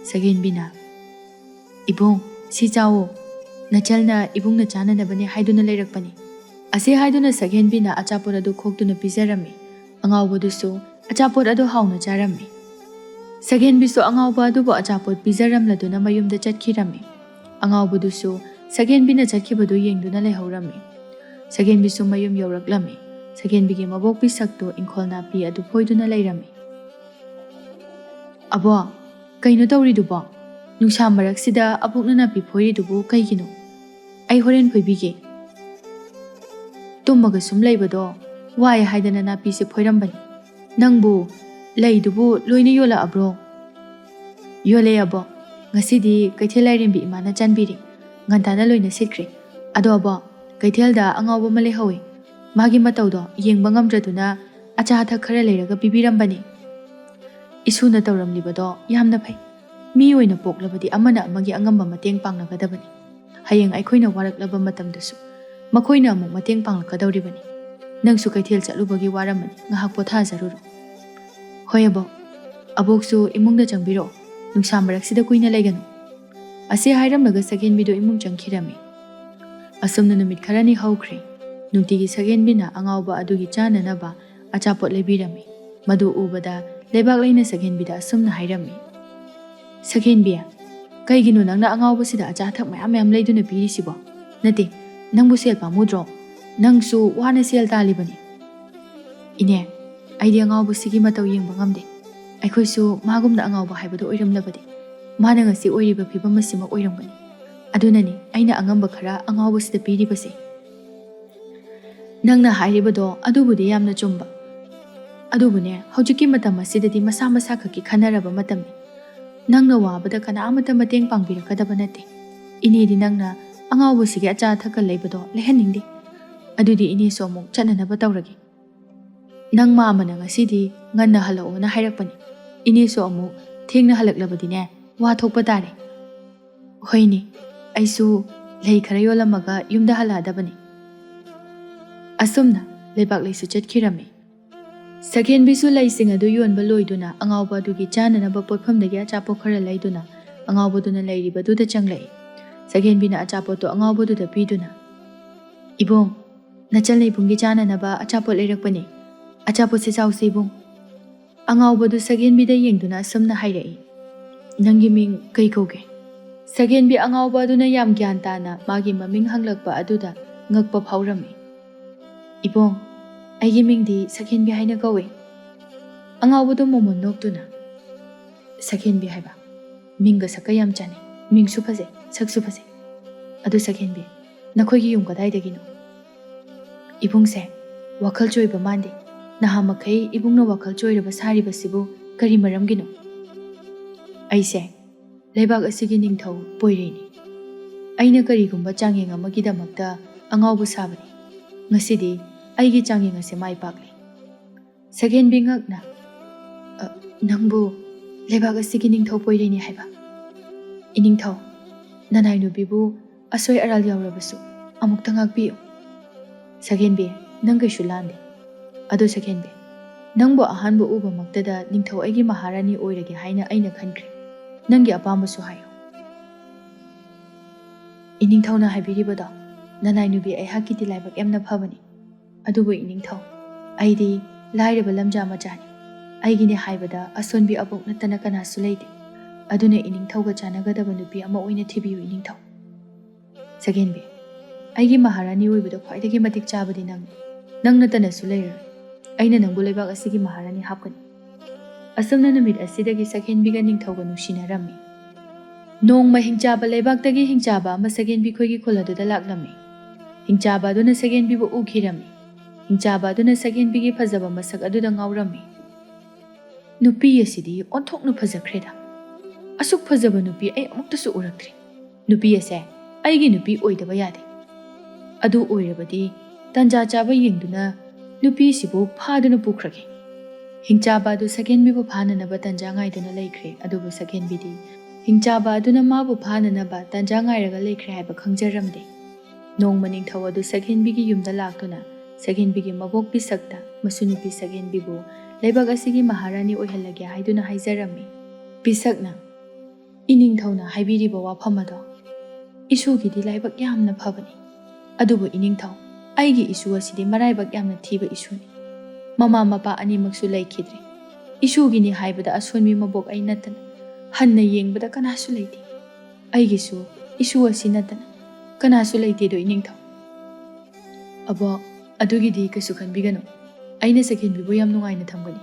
Speaker 1: ꯁꯛꯍꯦꯟꯕꯤꯅ, "ꯏꯕꯨꯡ, ꯁꯤ ꯆꯥꯋꯣ, ꯅꯆꯜꯅ ꯏꯕꯨꯡꯅ ꯆꯥꯅꯅꯕꯅꯦ ꯍꯥꯏꯗꯨꯅ ꯂꯩꯔꯛꯄꯅꯤ"꯫ ꯑꯁꯤ ꯍꯥꯏꯗꯨꯅ ꯁꯛꯍꯦꯟꯕꯤꯅ ꯑꯆꯥꯄꯣꯠ ꯑꯗꯨ ꯈꯣꯛꯇꯨꯅ ꯄꯤꯖꯔꯝꯃꯤ꯫ ꯑꯉꯥꯎꯕꯗꯨꯁꯨ ꯑꯆꯥꯄꯣꯠ ꯑꯗꯨ ꯍꯥꯎꯅ ꯆꯥꯔꯝꯃꯤ꯫ ꯁꯛꯍꯦꯟꯕꯤꯁꯨ ꯑꯉꯥꯎꯕ ꯑꯗꯨꯕꯨ ꯑꯆꯥꯄꯣꯠ ꯄꯤꯖꯔꯝꯂꯗꯨꯅ ꯃꯌꯨꯝꯗ ꯆꯠꯈꯤꯔꯝꯃꯤ꯫ ꯑꯉꯥꯎꯕꯗꯨꯁꯨ ꯁꯛꯍꯦꯟꯕꯤꯅ ꯆꯠꯈꯤꯕꯗꯨ ꯌꯦꯡꯗꯨꯅ ꯂꯩꯍꯧꯔꯝꯃꯤ꯫ ꯁꯛꯍꯦꯟꯕꯤꯁꯨ ꯃꯌꯨꯝ ꯌꯧꯔꯛꯂꯝꯃꯤ꯫ ꯁꯛꯍꯦꯟꯕꯤꯒꯤ ꯃꯕꯣꯛ ꯄꯤꯁꯛꯇꯨ ꯏꯪꯈꯣꯜ ꯅꯥꯄꯤ ꯑꯗꯨ ꯐꯣꯏꯗꯨꯅ ꯂꯩꯔꯝꯃꯤ꯫ "ꯑꯕꯣ, ꯀꯩꯅꯣ ꯇꯧꯔꯤꯗꯨꯕꯣ? ꯅꯨꯡꯁꯥ ꯃꯔꯛꯁꯤꯗ ꯑꯕꯣꯛꯅ ꯅꯥꯄꯤ ꯐꯣꯏꯔꯤꯗꯨꯕꯨ ꯀꯩꯒꯤꯅꯣ? ꯑꯩ ꯍꯣꯔꯦꯟ ꯐꯣꯏꯕꯤꯒꯦ"꯫ "ꯇꯨꯝꯃꯒ ꯁꯨꯝ ꯂꯩꯕꯗꯣ ꯋꯥꯏ ꯍꯥꯏꯗꯅ ꯅꯥꯄꯤꯁꯦ ꯐꯣꯏꯔꯝꯕꯅꯤ꯫ ꯅꯪꯕꯨ ꯂꯩꯗꯨꯕꯨ ꯂꯣꯏꯅ ꯌꯣꯜꯂꯛꯑꯕ꯭ꯔꯣ"꯫ "ꯌꯣꯜꯂꯦ ꯑꯕꯣ, ꯉꯁꯤꯗꯤ ꯀꯩꯊꯦꯜ ꯂꯥꯏꯔꯦꯝꯕꯤ ꯏꯃꯥꯅ ꯆꯥꯟꯕꯤꯔꯤ, ꯉꯟꯇꯥꯅ ꯂꯣꯏꯅ ꯁꯤꯠꯈ꯭ꯔꯦ꯫ ꯑꯗꯣ ꯑꯕꯣ, ꯀꯩꯊꯦꯜꯗ ꯑꯉꯥꯎꯕ ꯑꯃ ꯂꯩꯍꯧꯏ, ꯃꯥꯒꯤ ꯃꯇꯧꯗꯣ ꯌꯦꯡꯕ ꯉꯝꯗ꯭ꯔꯗꯨꯅ ꯑꯆꯥ ꯑꯊꯛ ꯈꯔ ꯂꯩꯔꯒ ꯄꯤꯕꯤꯔꯝꯕꯅꯤ"꯫ "ꯏꯁꯨꯅ ꯇꯧꯔꯝꯂꯤꯕꯗꯣ ꯌꯥꯝꯅ ꯐꯩ꯫ ꯃꯤ ꯑꯣꯏꯅ ꯄꯣꯛꯂꯕꯗꯤ ꯑꯃꯅ ꯑꯃꯒꯤ ꯑꯉꯝꯕ ꯃꯇꯦꯡ ꯄꯥꯡꯅꯒꯗꯕꯅꯤ꯫ ꯍꯌꯦꯡ ꯑꯩꯈꯣꯏꯅ ꯋꯥꯔꯛꯂꯕ ꯃꯇꯝꯗꯁꯨ ꯃꯈꯣꯏꯅ ꯑꯃꯨꯛ ꯃꯇꯦꯡ ꯄꯥꯡꯂꯛꯀꯗꯧꯔꯤꯕꯅꯤ꯫ ꯅꯪꯁꯨ ꯀꯩꯊꯦꯜ ꯆꯠꯂꯨꯕꯒꯤ ꯋꯥꯔꯝꯃꯅꯤ, ꯉꯥꯏꯍꯥꯛ ꯄꯣꯊꯥꯖꯔꯨꯔꯣ"꯫ "ꯍꯣꯏ ꯑꯕꯣ, ꯑꯕꯣꯛꯁꯨ ꯏꯃꯨꯡꯗ ꯆꯪꯕꯤꯔꯛꯑꯣ, ꯅꯨꯡꯁꯥ ꯃꯔꯛꯁꯤꯗ ꯀꯨꯏꯅ ꯂꯩꯒꯅꯨ"꯫ ꯑꯁꯤ ꯍꯥꯏꯔꯝꯂꯒ ꯁꯛꯍꯦꯟꯕꯤꯗꯨ ꯏꯃꯨꯡ ꯆꯪꯈꯤꯔꯝꯃꯤ꯫ ꯑꯁꯨꯝꯅ ꯅꯨꯃꯤꯠ ꯈꯔꯅꯤ ꯍꯧꯈ꯭ꯔꯦ꯫ ꯅꯨꯡꯇꯤꯒꯤ ꯁꯛꯍꯦꯟꯕꯤꯅ ꯑꯉꯥꯎꯕ ꯑꯗꯨꯒꯤ ꯆꯥꯅꯅꯕ ꯑꯆꯥꯄꯣꯠ ꯂꯩꯕꯤꯔꯝꯃꯤ꯫ ꯃꯗꯨ ꯎꯕꯗ ꯂꯩꯕꯥꯛ ꯂꯩꯅ ꯁꯛꯍꯦꯟꯕꯤꯗ ꯑꯁꯨꯝꯅ ꯍꯥꯏꯔꯝꯃꯤ꯫ "ꯁꯛꯍꯦꯟꯕꯤ, ꯀꯩꯒꯤꯅꯣ ꯅꯪꯅ ꯑꯉꯥꯎꯕꯁꯤꯗ ꯑꯆꯥ ꯑꯊꯛ ꯃꯌꯥꯝ ꯃꯌꯥꯝ ꯂꯩꯗꯨꯅ ꯄꯤꯔꯤꯁꯤꯕꯣ? ꯅꯠꯇꯦ, ꯅꯪꯕꯨ ꯁꯦꯜ ꯄꯥꯝꯃꯨꯗ꯭ꯔꯣ? ꯅꯪꯁꯨ ꯋꯥꯅ ꯁꯦꯜ ꯇꯥꯜꯂꯤꯕꯅꯤ"꯫ "ꯏꯅꯦ, ꯑꯩꯗꯤ ꯑꯉꯥꯎꯕꯁꯤꯒꯤ ꯃꯇꯧ ꯌꯦꯡꯕ ꯉꯝꯗꯦ꯫ ꯑꯩꯈꯣꯏꯁꯨ ꯃꯥꯒꯨꯝꯅ ꯑꯉꯥꯎꯕ ꯍꯥꯏꯕꯗꯨ ꯑꯣꯏꯔꯝꯂꯕꯗꯤ ꯃꯥꯅ ꯉꯁꯤ ꯑꯣꯏꯔꯤꯕ ꯐꯤꯕꯝ ꯑꯁꯤꯃꯛ ꯑꯣꯏꯔꯝꯒꯅꯤ꯫ ꯑꯗꯨꯅꯅꯤ ꯑꯩꯅ ꯑꯉꯝꯕ ꯈꯔ ꯑꯉꯥꯎꯕꯁꯤꯗ ꯄꯤꯔꯤꯕꯁꯦ"꯫ "ꯅꯪꯅ ꯍꯥꯏꯔꯤꯕꯗꯣ ꯑꯗꯨꯕꯨꯗꯤ ꯌꯥꯝꯅ ꯆꯨꯝꯕ꯫ ꯑꯗꯨꯕꯨꯅꯦ, ꯍꯧꯖꯤꯛꯀꯤ ꯃꯇꯝ ꯑꯁꯤꯗꯗꯤ ꯃꯁꯥ ꯃꯁꯥ ꯈꯛꯀꯤ ꯈꯟꯅꯔꯕ ꯃꯇꯝꯅꯤ꯫ ꯅꯪꯅ ꯋꯥꯕꯗ ꯀꯅꯥꯃꯠꯇ ꯃꯇꯦꯡ ꯄꯥꯡꯕꯤꯔꯛꯀꯗꯕ ꯅꯠꯇꯦ꯫ ꯏꯅꯦꯗꯤ ꯅꯪꯅ ꯑꯉꯥꯎꯕꯁꯤꯒꯤ ꯑꯆꯥ ꯑꯊꯛꯀ ꯂꯩꯕꯗꯣ ꯂꯩꯍꯟꯅꯤꯡꯗꯦ꯫ ꯑꯗꯨꯗꯤ ꯏꯅꯦꯁꯨ ꯑꯃꯨꯛ ꯆꯠꯅꯅꯕ ꯇꯧꯔꯒꯦ꯫ ꯅꯪ ꯃꯥꯃꯅ ꯉꯁꯤꯗꯤ ꯉꯟꯅ ꯍꯜꯂꯛꯑꯣꯅ ꯍꯥꯏꯔꯛꯄꯅꯤ꯫ ꯏꯅꯦꯁꯨ ꯑꯃꯨꯛ ꯊꯦꯡꯅ ꯍꯜꯂꯛꯂꯕꯗꯤꯅꯦ ꯋꯥ ꯊꯣꯛꯄ ꯇꯥꯔꯦ"꯫ "ꯍꯣꯏꯅꯦ, ꯑꯩꯁꯨ ꯂꯩ ꯈꯔ ꯌꯣꯜꯂꯝꯃꯒ ꯌꯨꯝꯗ ꯍꯜꯂꯛꯑꯗꯕꯅꯤ"꯫ ꯑꯁꯨꯝꯅ ꯂꯩꯕꯥꯛ ꯂꯩꯁꯨ ꯆꯠꯈꯤꯔꯝꯃꯤ꯫ ꯁꯛꯍꯦꯟꯕꯤꯁꯨ ꯂꯩꯁꯤꯡ ꯑꯗꯨ ꯌꯣꯟꯕ ꯂꯣꯏꯗꯨꯅ ꯑꯉꯥꯎꯕ ꯑꯗꯨꯒꯤ ꯆꯥꯅꯅꯕ ꯄꯣꯠꯐꯝꯗꯒꯤ ꯑꯆꯥꯄꯣꯠ ꯈꯔ ꯂꯩꯗꯨꯅ ꯑꯉꯥꯎꯕꯗꯨꯅ ꯂꯩꯔꯤꯕꯗꯨꯗ ꯆꯪꯂꯛꯏ꯫ ꯁꯛꯍꯦꯟꯕꯤꯅ ꯑꯆꯥꯄꯣꯠꯇꯣ ꯑꯉꯥꯎꯕꯗꯨꯗ ꯄꯤꯗꯨꯅ, "ꯏꯕꯨꯡ, ꯅꯆꯜꯅ ꯏꯕꯨꯡꯒꯤ ꯆꯥꯅꯅꯕ ꯑꯆꯥꯄꯣꯠ ꯂꯩꯔꯛꯄꯅꯤ, ꯑꯆꯥꯄꯣꯠꯁꯦ ꯆꯥꯎꯁꯦ ꯏꯕꯨꯡ"꯫ ꯑꯉꯥꯎꯕꯗꯨ ꯁꯛꯍꯦꯟꯕꯤꯗ ꯌꯦꯡꯗꯨꯅ ꯑꯁꯨꯝꯅ ꯍꯥꯏꯔꯛꯏ꯫ "ꯅꯪꯒꯤ ꯃꯤꯡ ꯀꯩ ꯀꯧꯒꯦ"꯫ ꯁꯛꯍꯦꯟꯕꯤ ꯑꯉꯥꯎꯕ ꯑꯗꯨꯅ ꯌꯥꯝ ꯒ꯭ꯌꯥꯟ ताना ꯃꯥꯒꯤ ꯃꯃꯤꯡ ꯍꯪꯂꯛꯄ ꯑꯗꯨꯗ ꯉꯛꯄ ꯐꯥꯎꯔꯝꯃꯤ꯫ "ꯏꯕꯨꯡ, ꯑꯩꯒꯤ ꯃꯤꯡꯗꯤ ꯁꯛꯍꯦꯟꯕꯤ ꯍꯥꯏꯅ ꯀꯧꯏ"꯫ ꯑꯉꯥꯎꯕꯗꯨ ꯃꯣꯃꯣꯟ ꯅꯣꯛꯇꯨꯅ, "ꯁꯛꯍꯦꯟꯕꯤ ꯍꯥꯏꯕ? ꯃꯤꯡꯒ ꯁꯛꯀ ꯌꯥꯝ ꯆꯥꯅꯩ, ꯃꯤꯡꯁꯨ ꯐꯖꯩ, ꯁꯛꯁꯨ ꯐꯖꯩ꯫ ꯑꯗꯨ ꯁꯛꯍꯦꯟꯕꯤ, ꯅꯈꯣꯏꯒꯤ ꯌꯨꯝ ꯀꯗꯥꯏꯗꯒꯤꯅꯣ"꯫ "ꯏꯕꯨꯡꯁꯦ ꯋꯥꯈꯜ ꯆꯣꯏꯕ ꯃꯥꯟꯗꯦ꯫ ꯅꯍꯥꯃꯈꯩ ꯏꯕꯨꯡꯅ ꯋꯥꯈꯜ ꯆꯣꯏꯔꯕ ꯁꯥꯔꯤꯕꯁꯤꯕꯨ ꯀꯔꯤ ꯃꯔꯝꯒꯤꯅꯣ"꯫ "ꯑꯩꯁꯦ ꯂꯩꯕꯥꯛ ꯑꯁꯤꯒꯤ ꯅꯤꯡꯊꯧ ꯄꯣꯏꯔꯩꯅꯤ꯫ ꯑꯩꯅ ꯀꯔꯤꯒꯨꯝꯕ ꯆꯥꯡꯌꯦꯡ ꯑꯃꯒꯤꯗꯃꯛꯇ ꯑꯉꯥꯎꯕ ꯁꯥꯕꯅꯤ꯫ ꯉꯁꯤꯗꯤ ꯑꯩꯒꯤ ꯆꯥꯡꯌꯦꯡ ꯑꯁꯤ ꯃꯥꯏ ꯄꯥꯛꯂꯦ"꯫ ꯁꯛꯍꯦꯟꯕꯤ ꯉꯛꯅ, "ꯅꯪꯕꯨ ꯂꯩꯕꯥꯛ ꯑꯁꯤꯒꯤ ꯅꯤꯡꯊꯧ ꯄꯣꯏꯔꯩꯅꯤ ꯍꯥꯏꯕ? ꯏꯅꯤꯡꯊꯧ, ꯅꯅꯥꯏ ꯅꯨꯄꯤꯕꯨ ꯑꯁꯣꯏ ꯑꯔꯥꯜ ꯌꯥꯎꯔꯕꯁꯨ ꯑꯃꯨꯛꯇ ꯉꯥꯛꯄꯤꯌꯨ"꯫ "ꯁꯛꯍꯦꯟꯕꯤ, ꯅꯪ ꯀꯩꯁꯨ ꯂꯥꯟꯗꯦ꯫ ꯑꯗꯣ ꯁꯛꯍꯦꯟꯕꯤ, ꯅꯪꯕꯨ ꯑꯍꯥꯟꯕ ꯎꯕꯃꯛꯇꯗ ꯅꯤꯡꯊꯧ ꯑꯩꯒꯤ ꯃꯍꯥꯔꯥꯅꯤ ꯑꯣꯏꯔꯒꯦ ꯍꯥꯏꯅ ꯑꯩꯅ ꯈꯟꯈ꯭ꯔꯦ꯫ ꯅꯪꯒꯤ ꯑꯄꯥꯝꯕꯁꯨ ꯍꯥꯏꯌꯨ"꯫ "ꯏꯅꯤꯡꯊꯧꯅ ꯍꯥꯏꯕꯤꯔꯤꯕꯗꯣ ꯅꯅꯥꯏ ꯅꯨꯄꯤ ꯑꯩꯍꯥꯛꯀꯤꯗꯤ ꯂꯥꯏꯕꯛ ꯌꯥꯝꯅ ꯐꯕꯅꯤ꯫ ꯑꯗꯨꯕꯨ ꯏꯅꯤꯡꯊꯧ, ꯑꯩꯗꯤ ꯂꯥꯏꯔꯕ ꯂꯝꯖꯥ ꯃꯆꯥꯅꯤ꯫ ꯑꯩꯒꯤꯅꯦ ꯍꯥꯏꯕꯗ ꯑꯁꯣꯟꯕꯤ ꯑꯕꯣꯛ ꯅꯠꯇꯅ ꯀꯅꯥꯁꯨ ꯂꯩꯇꯦ꯫ ꯑꯗꯨꯅ ꯏꯅꯤꯡꯊꯧꯒ ꯆꯥꯟꯅꯒꯗꯕ ꯅꯨꯄꯤ ꯑꯃ ꯑꯣꯏꯅ ꯊꯤꯕꯤꯌꯨ ꯏꯅꯤꯡꯊꯧ"꯫ "ꯁꯛꯍꯦꯟꯕꯤ, ꯑꯩꯒꯤ ꯃꯍꯥꯔꯥꯅꯤ ꯑꯣꯏꯕꯗ ꯈ꯭ꯋꯥꯏꯗꯒꯤ ꯃꯇꯤꯛ ꯆꯥꯕꯗꯤ ꯅꯪꯅꯤ꯫ ꯅꯪ ꯅꯠꯇꯅꯁꯨ ꯂꯩꯔꯔꯣꯏ꯫ ꯑꯩꯅ ꯅꯪꯕꯨ ꯂꯩꯕꯥꯛ ꯑꯁꯤꯒꯤ ꯃꯍꯥꯔꯥꯅꯤ ꯍꯥꯞꯀꯅꯤ"꯫ ꯑꯁꯨꯝꯅ ꯅꯨꯃꯤꯠ ꯑꯁꯤꯗꯒꯤ ꯁꯛꯍꯦꯟꯕꯤꯒ ꯅꯤꯡꯊꯧꯒ ꯅꯨꯡꯁꯤꯅꯔꯝꯃꯤ꯫ ꯅꯣꯡꯃ ꯍꯤꯡꯆꯥꯕ ꯂꯩꯕꯥꯛꯇꯒꯤ ꯍꯤꯡꯆꯥꯕ ꯑꯃ ꯁꯛꯍꯦꯟꯕꯤ ꯈꯣꯏꯒꯤ ꯈꯨꯜ ꯑꯗꯨꯗ ꯂꯥꯛꯂꯝꯃꯤ꯫ ꯍꯤꯡꯆꯥꯕ ꯑꯗꯨꯅ ꯁꯛꯍꯦꯟꯕꯤꯕꯨ ꯎꯈꯤꯔꯝꯃꯤ꯫ ꯍꯤꯡꯆꯥꯕ ꯑꯗꯨꯅ ꯁꯛꯍꯦꯟꯕꯤꯒꯤ ꯐꯖꯕ ꯃꯁꯛ ꯑꯗꯨꯗ ꯉꯥꯎꯔꯝꯃꯤ꯫ "ꯅꯨꯄꯤ ꯑꯁꯤꯗꯤ ꯑꯣꯟꯊꯣꯛꯅ ꯐꯖꯈ꯭ꯔꯦꯗ! ꯑꯁꯨꯛ ꯐꯖꯕ ꯅꯨꯄꯤ ꯑꯩ ꯑꯃꯨꯛꯇꯁꯨ ꯎꯔꯛꯇ꯭ꯔꯤ꯫ ꯅꯨꯄꯤ ꯑꯁꯦ ꯑꯩꯒꯤ ꯅꯨꯄꯤ ꯑꯣꯏꯗꯕ ꯌꯥꯗꯦ꯫ ꯑꯗꯨ ꯑꯣꯏꯔꯕꯗꯤ ꯇꯟꯖꯥ ꯆꯥꯕ ꯌꯦꯡꯗꯨꯅ ꯅꯨꯄꯤꯁꯤꯕꯨ ꯐꯥꯗꯨꯅ ꯄꯨꯈ꯭ꯔꯒꯦ꯫ ꯍꯤꯡꯆꯥꯕ ꯑꯗꯨ ꯁꯛꯍꯦꯟꯕꯤꯕꯨ ꯐꯥꯅꯅꯕ ꯇꯟꯖꯥ ꯉꯥꯏꯗꯨꯅ ꯂꯩꯈ꯭ꯔꯦ꯫ ꯑꯗꯨꯕꯨ ꯁꯛꯍꯦꯟꯕꯤꯗꯤ ꯍꯤꯡꯆꯥꯕ ꯑꯗꯨꯅ ꯃꯥꯕꯨ ꯐꯥꯅꯅꯕ ꯇꯟꯖꯥ ꯉꯥꯏꯔꯒ ꯂꯩꯈ꯭ꯔꯦ ꯍꯥꯏꯕ ꯈꯪꯖꯔꯝꯗꯦ꯫ ꯅꯣꯡꯃ ꯅꯤꯡꯊꯧ ꯑꯗꯨ ꯁꯛꯍꯦꯟꯕꯤꯒꯤ ꯌꯨꯝꯗ ꯂꯥꯛꯇꯨꯅ ꯁꯛꯍꯦꯟꯕꯤꯒꯤ ꯃꯕꯣꯛ ꯄꯤꯁꯛꯇ ꯃꯁꯨꯅꯨꯄꯤ ꯁꯛꯍꯦꯟꯕꯤꯕꯨ ꯂꯩꯕꯥꯛ ꯑꯁꯤꯒꯤ ꯃꯍꯥꯔꯥꯅꯤ ꯑꯣꯏꯍꯜꯂꯒꯦ ꯍꯥꯏꯗꯨꯅ ꯍꯥꯏꯖꯔꯝꯃꯤ꯫ ꯄꯤꯁꯛꯅ "ꯏꯅꯤꯡꯊꯧꯅ ꯍꯥꯏꯕꯤꯔꯤꯕ ꯋꯥꯐꯝ ꯑꯗꯣ ꯏꯁꯨꯒꯤꯗꯤ ꯂꯥꯏꯕꯛ ꯌꯥꯝꯅ ꯐꯕꯅꯤ꯫ ꯑꯗꯨꯕꯨ ꯏꯅꯤꯡꯊꯧ, ꯑꯩꯒꯤ ꯏꯁꯨ ꯑꯁꯤꯗꯤ ꯃꯔꯥꯏꯕꯛ ꯌꯥꯝꯅ ꯊꯤꯕ ꯏꯁꯨꯅꯤ꯫ ꯃꯃꯥ ꯃꯄꯥ ꯑꯅꯤꯃꯛꯁꯨ ꯂꯩꯈꯤꯗ꯭ꯔꯦ꯫ ꯏꯁꯨꯒꯤꯅꯤ ꯍꯥꯏꯕꯗ ꯑꯁꯣꯟꯕꯤ ꯃꯕꯣꯛ ꯑꯩ ꯅꯠꯇꯅ ꯍꯟꯅ ꯌꯦꯡꯕꯗ ꯀꯅꯥꯁꯨ ꯂꯩꯇꯦ꯫ ꯑꯩꯒꯤꯁꯨ ꯏꯁꯨ ꯑꯁꯤ ꯅꯠꯇꯅ ꯀꯅꯥꯁꯨ ꯂꯩꯇꯦꯗꯣ ꯏꯅꯤꯡꯊꯧ꯫ ꯑꯕꯣꯛ, ꯑꯗꯨꯒꯤꯗꯤ ꯀꯩꯁꯨ ꯈꯟꯕꯤꯒꯅꯨ꯫ ꯑꯩꯅ ꯁꯛꯍꯦꯟꯕꯤꯕꯨ ꯌꯥꯝ ꯅꯨꯡꯉꯥꯏꯅ ꯊꯝꯒꯅꯤ꯫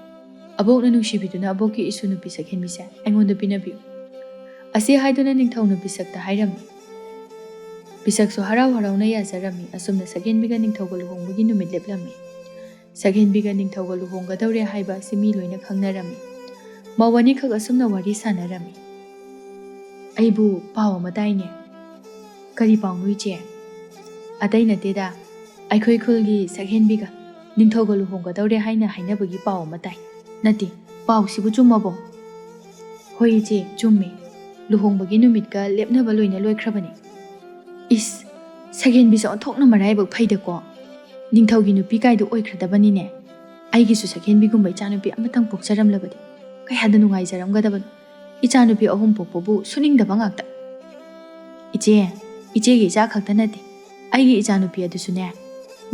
Speaker 1: ꯑꯕꯣꯛꯅ ꯅꯨꯡꯁꯤꯕꯤꯗꯨꯅ ꯑꯕꯣꯛꯀꯤ ꯏꯁꯨ ꯅꯨꯄꯤ ꯁꯛꯍꯦꯟꯕꯤꯁꯦ ꯑꯩꯉꯣꯟꯗ ꯄꯤꯅꯕꯤꯌꯨ"꯫ ꯑꯁꯤ ꯍꯥꯏꯗꯨꯅ ꯅꯤꯡꯊꯧꯅ ꯄꯤꯁꯛꯇ ꯍꯥꯏꯔꯝꯃꯤ꯫ ꯄꯤꯁꯛꯁꯨ ꯍꯔꯥꯎ ꯍꯔꯥꯎꯅ ꯌꯥꯖꯔꯝꯃꯤ꯫ ꯑꯁꯨꯝꯅ ꯁꯛꯍꯦꯟꯕꯤꯒ ꯅꯤꯡꯊꯧꯒ ꯂꯨꯍꯣꯡꯕꯒꯤ ꯅꯨꯃꯤꯠ ꯂꯦꯞꯂꯝꯃꯤ꯫ ꯁꯛꯍꯦꯟꯕꯤꯒ ꯅꯤꯡꯊꯧꯒ ꯂꯨꯍꯣꯡꯒꯗꯧꯔꯦ ꯍꯥꯏꯕ ꯑꯁꯤ ꯃꯤ ꯂꯣꯏꯅ ꯈꯪꯅꯔꯝꯃꯤ꯫ ꯃꯧ ꯑꯅꯤꯈꯛ ꯑꯁꯨꯝꯅ ꯋꯥꯔꯤ ꯁꯥꯟꯅꯔꯝꯃꯤ꯫ "ꯑꯩꯕꯨ ꯄꯥꯎ ꯑꯃ ꯇꯥꯏꯅꯦ"꯫ "ꯀꯔꯤ ꯄꯥꯎꯅꯣ ꯏꯆꯦ"꯫ "ꯑꯇꯩ ꯅꯠꯇꯦꯗ, ꯑꯩꯈꯣꯏ ꯈꯨꯜꯒꯤ ꯁꯛꯍꯦꯟꯕꯤꯒ ꯅꯤꯡꯊꯧꯒ ꯂꯨꯍꯣꯡꯒꯗꯧꯔꯦ ꯍꯥꯏꯅ ꯍꯥꯏꯅꯕꯒꯤ ꯄꯥꯎ ꯑꯃ ꯇꯥꯏ꯫ ꯅꯠꯇꯦ, ꯄꯥꯎꯁꯤꯕꯨ ꯆꯨꯝꯃꯕꯣ"꯫ "ꯍꯣꯏ ꯏꯆꯦ, ꯆꯨꯝꯃꯦ꯫ ꯂꯨꯍꯣꯡꯕꯒꯤ ꯅꯨꯃꯤꯠꯀ ꯂꯦꯞꯅꯕ ꯂꯣꯏꯅ ꯂꯣꯏꯈ꯭ꯔꯕꯅꯤ"꯫ "ꯏꯁ, ꯁꯛꯍꯦꯟꯕꯤꯁꯨ ꯑꯣꯟꯊꯣꯛꯅ ꯃꯔꯥꯏꯕꯛ ꯐꯩꯗꯀꯣ꯫ ꯅꯤꯡꯊꯧꯒꯤ ꯅꯨꯄꯤ ꯀꯥꯏꯗꯣ ꯑꯣꯏꯈ꯭ꯔꯗꯕꯅꯤꯅꯦ꯫ ꯑꯩꯒꯤꯁꯨ ꯁꯛꯍꯦꯟꯕꯤꯒꯨꯝꯕ ꯏꯆꯥꯅꯨꯄꯤ ꯑꯃꯇꯪ ꯄꯣꯛꯆꯔꯝꯂꯕꯗꯤ ꯀꯌꯥꯗ ꯅꯨꯡꯉꯥꯏꯖꯔꯝꯒꯗꯕꯅꯣ꯫ ꯏꯆꯥꯅꯨꯄꯤ 3 ꯄꯣꯛꯄꯕꯨ ꯁꯨꯅꯤꯡꯗꯕ ꯉꯥꯛꯇ"꯫ "ꯏꯆꯦ, ꯏꯆꯦꯒꯤ ꯏꯆꯥ ꯈꯛꯇ ꯅꯠꯇꯦ, ꯑꯩꯒꯤ ꯏꯆꯥꯅꯨꯄꯤ ꯑꯗꯨꯁꯨꯅꯦ,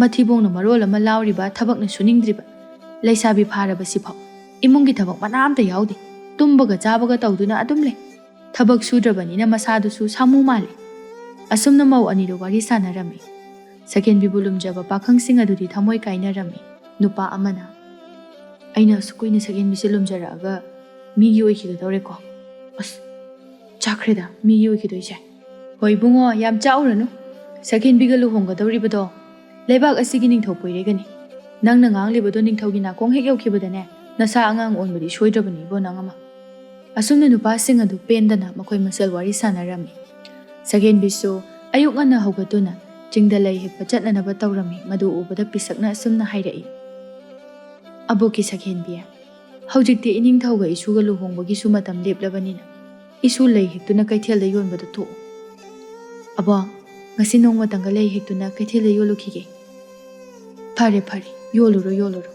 Speaker 1: ꯃꯊꯤꯕꯣꯡꯅ ꯃꯔꯣꯜ ꯑꯃ ꯂꯥꯎꯔꯤꯕ, ꯊꯕꯛꯅ ꯁꯨꯅꯤꯡꯗ꯭ꯔꯤꯕ, ꯂꯩꯁꯥꯕꯤ ꯐꯥꯔꯕꯁꯤꯐꯥꯎ ꯏꯃꯨꯡꯒꯤ ꯊꯕꯛ ꯃꯅꯥ ꯑꯃꯇ ꯌꯥꯎꯗꯦ꯫ ꯇꯨꯝꯕꯒ ꯆꯥꯕꯒ ꯇꯧꯗꯨꯅ ꯑꯗꯨꯝ ꯂꯩ꯫ ꯊꯕꯛ ꯁꯨꯗ꯭ꯔꯕꯅꯤꯅ ꯃꯁꯥꯗꯨꯁꯨ ꯁꯥꯃꯨ ꯃꯥꯜꯂꯤ"꯫ ꯑꯁꯨꯝꯅ ꯃꯧ ꯑꯅꯤꯗꯨ ꯋꯥꯔꯤ ꯁꯥꯟꯅꯔꯝꯃꯤ꯫ ꯁꯛꯍꯦꯟꯕꯤꯕꯨ ꯂꯨꯝꯖꯕ ꯄꯥꯈꯪꯁꯤꯡ ꯑꯗꯨꯗꯤ ꯊꯃꯣꯏ ꯀꯥꯏꯅꯔꯝꯃꯤ꯫ ꯅꯨꯄꯥ ꯑꯃꯅ "ꯑꯩꯅ ꯑꯁꯨꯛ ꯀꯨꯏꯅ ꯁꯛꯍꯦꯟꯕꯤꯁꯦ ꯂꯨꯝꯖꯔꯛꯑꯒ ꯃꯤꯒꯤ ꯑꯣꯏꯈꯤꯒꯗꯧꯔꯦꯀꯣ꯫ ꯑꯁ, ꯆꯥꯛꯈ꯭ꯔꯦꯗ ꯃꯤꯒꯤ ꯑꯣꯏꯈꯤꯗꯣꯏꯁꯦ"꯫ "ꯍꯣꯏ ꯏꯕꯨꯡꯉꯣ, ꯌꯥꯝ ꯆꯥꯎꯔꯅꯨ꯫ ꯁꯛꯍꯦꯟꯕꯤꯒ ꯂꯨꯍꯣꯡꯒꯗꯧꯔꯤꯕꯗꯣ ꯂꯩꯕꯥꯛ ꯑꯁꯤꯒꯤ ꯅꯤꯡꯊꯧ ꯄꯣꯏꯔꯩꯒꯅꯤ꯫ ꯅꯪꯅ ꯉꯥꯡꯂꯤꯕꯗꯣ ꯅꯤꯡꯊꯧꯒꯤ ꯅꯥꯀꯣꯡ ꯍꯦꯛ ꯌꯧꯈꯤꯕꯗꯅꯦ ꯅꯁꯥ ꯑꯉꯥꯡ ꯑꯣꯟꯕꯗꯤ ꯁꯣꯏꯗ꯭ꯔꯕꯅꯤ ꯏꯕꯣ ꯅꯪ ꯑꯃ"꯫ ꯑꯁꯨꯝꯅ ꯅꯨꯄꯥꯁꯤꯡ ꯑꯗꯨ ꯄꯦꯟꯗꯅ ꯃꯈꯣꯏ ꯃꯁꯦꯜ ꯋꯥꯔꯤ ꯁꯥꯟꯅꯔꯝꯃꯤ꯫ ꯁꯛꯍꯦꯟꯕꯤꯁꯨ ꯑꯌꯨꯛ ꯉꯟꯅ ꯍꯧꯒꯠꯇꯨꯅ ꯆꯤꯡꯗ ꯂꯩ ꯍꯦꯛꯄ ꯆꯠꯅꯅꯕ ꯇꯧꯔꯝꯃꯤ꯫ ꯃꯗꯨ ꯎꯕꯗ ꯄꯤꯁꯛꯅ ꯑꯁꯨꯝꯅ ꯍꯥꯏꯔꯛꯏ꯫ "ꯑꯕꯣꯛꯀꯤ ꯁꯛꯍꯦꯟꯕꯤ, ꯍꯧꯖꯤꯛꯇꯤ ꯏꯅꯤꯡꯊꯧꯒ ꯏꯁꯨꯒ ꯂꯨꯍꯣꯡꯕꯒꯤꯁꯨ ꯃꯇꯝ ꯂꯦꯞꯂꯕꯅꯤꯅ ꯏꯁꯨ ꯂꯩ ꯍꯦꯛꯇꯨꯅ ꯀꯩꯊꯦꯜꯗ ꯌꯣꯟꯕꯗꯨ ꯇꯣꯛꯎ"꯫ "ꯑꯕꯣꯛ, ꯉꯁꯤ ꯅꯣꯡꯃꯇꯪꯒ ꯂꯩ ꯍꯦꯛꯇꯨꯅ ꯀꯩꯊꯦꯜꯗ ꯌꯣꯜꯂꯨꯈꯤꯒꯦ"꯫ "ꯐꯔꯦ ꯐꯔꯦ, ꯌꯣꯜꯂꯨꯔꯣ ꯌꯣꯜꯂꯨꯔꯣ"꯫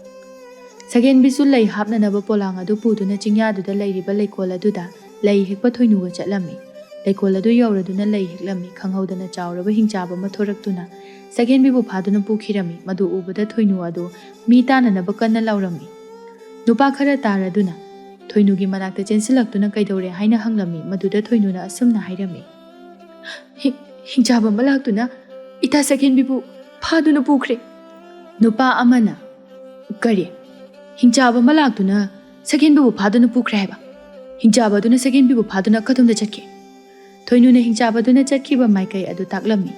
Speaker 1: ꯁꯛꯍꯦꯟꯕꯤꯁꯨ ꯂꯩ ꯍꯥꯞꯅꯅꯕ ꯄꯣꯂꯥꯡ ꯑꯗꯨ ꯄꯨꯗꯨꯅ ꯆꯤꯡꯌꯥꯗꯨꯗ ꯂꯩꯔꯤꯕ ꯂꯩꯀꯣꯜ ꯑꯗꯨꯗ ꯂꯩ ꯍꯦꯛꯄ ꯊꯣꯏꯅꯨꯒ ꯆꯠꯂꯝꯃꯤ꯫ ꯂꯩꯀꯣꯜ ꯑꯗꯨ ꯌꯧꯔꯗꯨꯅ ꯂꯩ ꯍꯦꯛꯂꯝꯃꯤ꯫ ꯈꯪꯍꯧꯗꯅ ꯆꯥꯎꯔꯕ ꯍꯤꯡꯆꯥꯕ ꯑꯃ ꯊꯣꯔꯛꯇꯨꯅ ꯁꯛꯍꯦꯟꯕꯤꯕꯨ ꯐꯥꯗꯨꯅ ꯄꯨꯈꯤꯔꯝꯃꯤ꯫ ꯃꯗꯨ ꯎꯕꯗ ꯊꯣꯏꯅꯨ ꯑꯗꯨ ꯃꯤ ꯇꯥꯅꯅꯕ ꯀꯟꯅ ꯂꯥꯎꯔꯝꯃꯤ꯫ ꯅꯨꯄꯥ ꯈꯔ ꯇꯥꯔꯗꯨꯅ ꯊꯣꯏꯅꯨꯒꯤ ꯃꯅꯥꯛꯇ ꯆꯦꯟꯁꯤꯜꯂꯛꯇꯨꯅ ꯀꯩꯗꯧꯔꯦ ꯍꯥꯏꯅ ꯍꯪꯂꯝꯃꯤ꯫ ꯃꯗꯨꯗ ꯊꯣꯏꯅꯨꯅ ꯑꯁꯨꯝꯅ ꯍꯥꯏꯔꯝꯃꯤ꯫ "ꯍꯤꯡꯆꯥꯕ ꯑꯃ ꯂꯥꯛꯇꯨꯅ ꯏꯇꯥ ꯁꯛꯍꯦꯟꯕꯤꯕꯨ ꯐꯥꯗꯨꯅ ꯄꯨꯈ꯭ꯔꯦ"꯫ ꯅꯨꯄꯥ ꯑꯃꯅ "ꯀꯔꯤ? ꯍꯤꯡꯆꯥꯕ ꯑꯃ ꯂꯥꯛꯇꯨꯅ ꯁꯛꯍꯦꯟꯕꯤꯕꯨ ꯐꯥꯗꯨꯅ ꯄꯨꯈ꯭ꯔꯦ ꯍꯥꯏꯕ? ꯍꯤꯡꯆꯥꯕ ꯑꯗꯨꯅ ꯁꯛꯍꯦꯟꯕꯤꯕુ ꯐꯥꯗꯨꯅ ꯀꯗꯣꯝꯗ ꯆꯠꯈꯤ"꯫ ꯊꯣꯏꯅꯨꯅ ꯍꯤꯡꯆꯥꯕꯗꯨꯅ ꯆꯠꯈꯤꯕ ꯃꯥꯏꯀꯩ ꯑꯗꯨ ꯇꯥꯛꯂꯝꯃꯤ꯫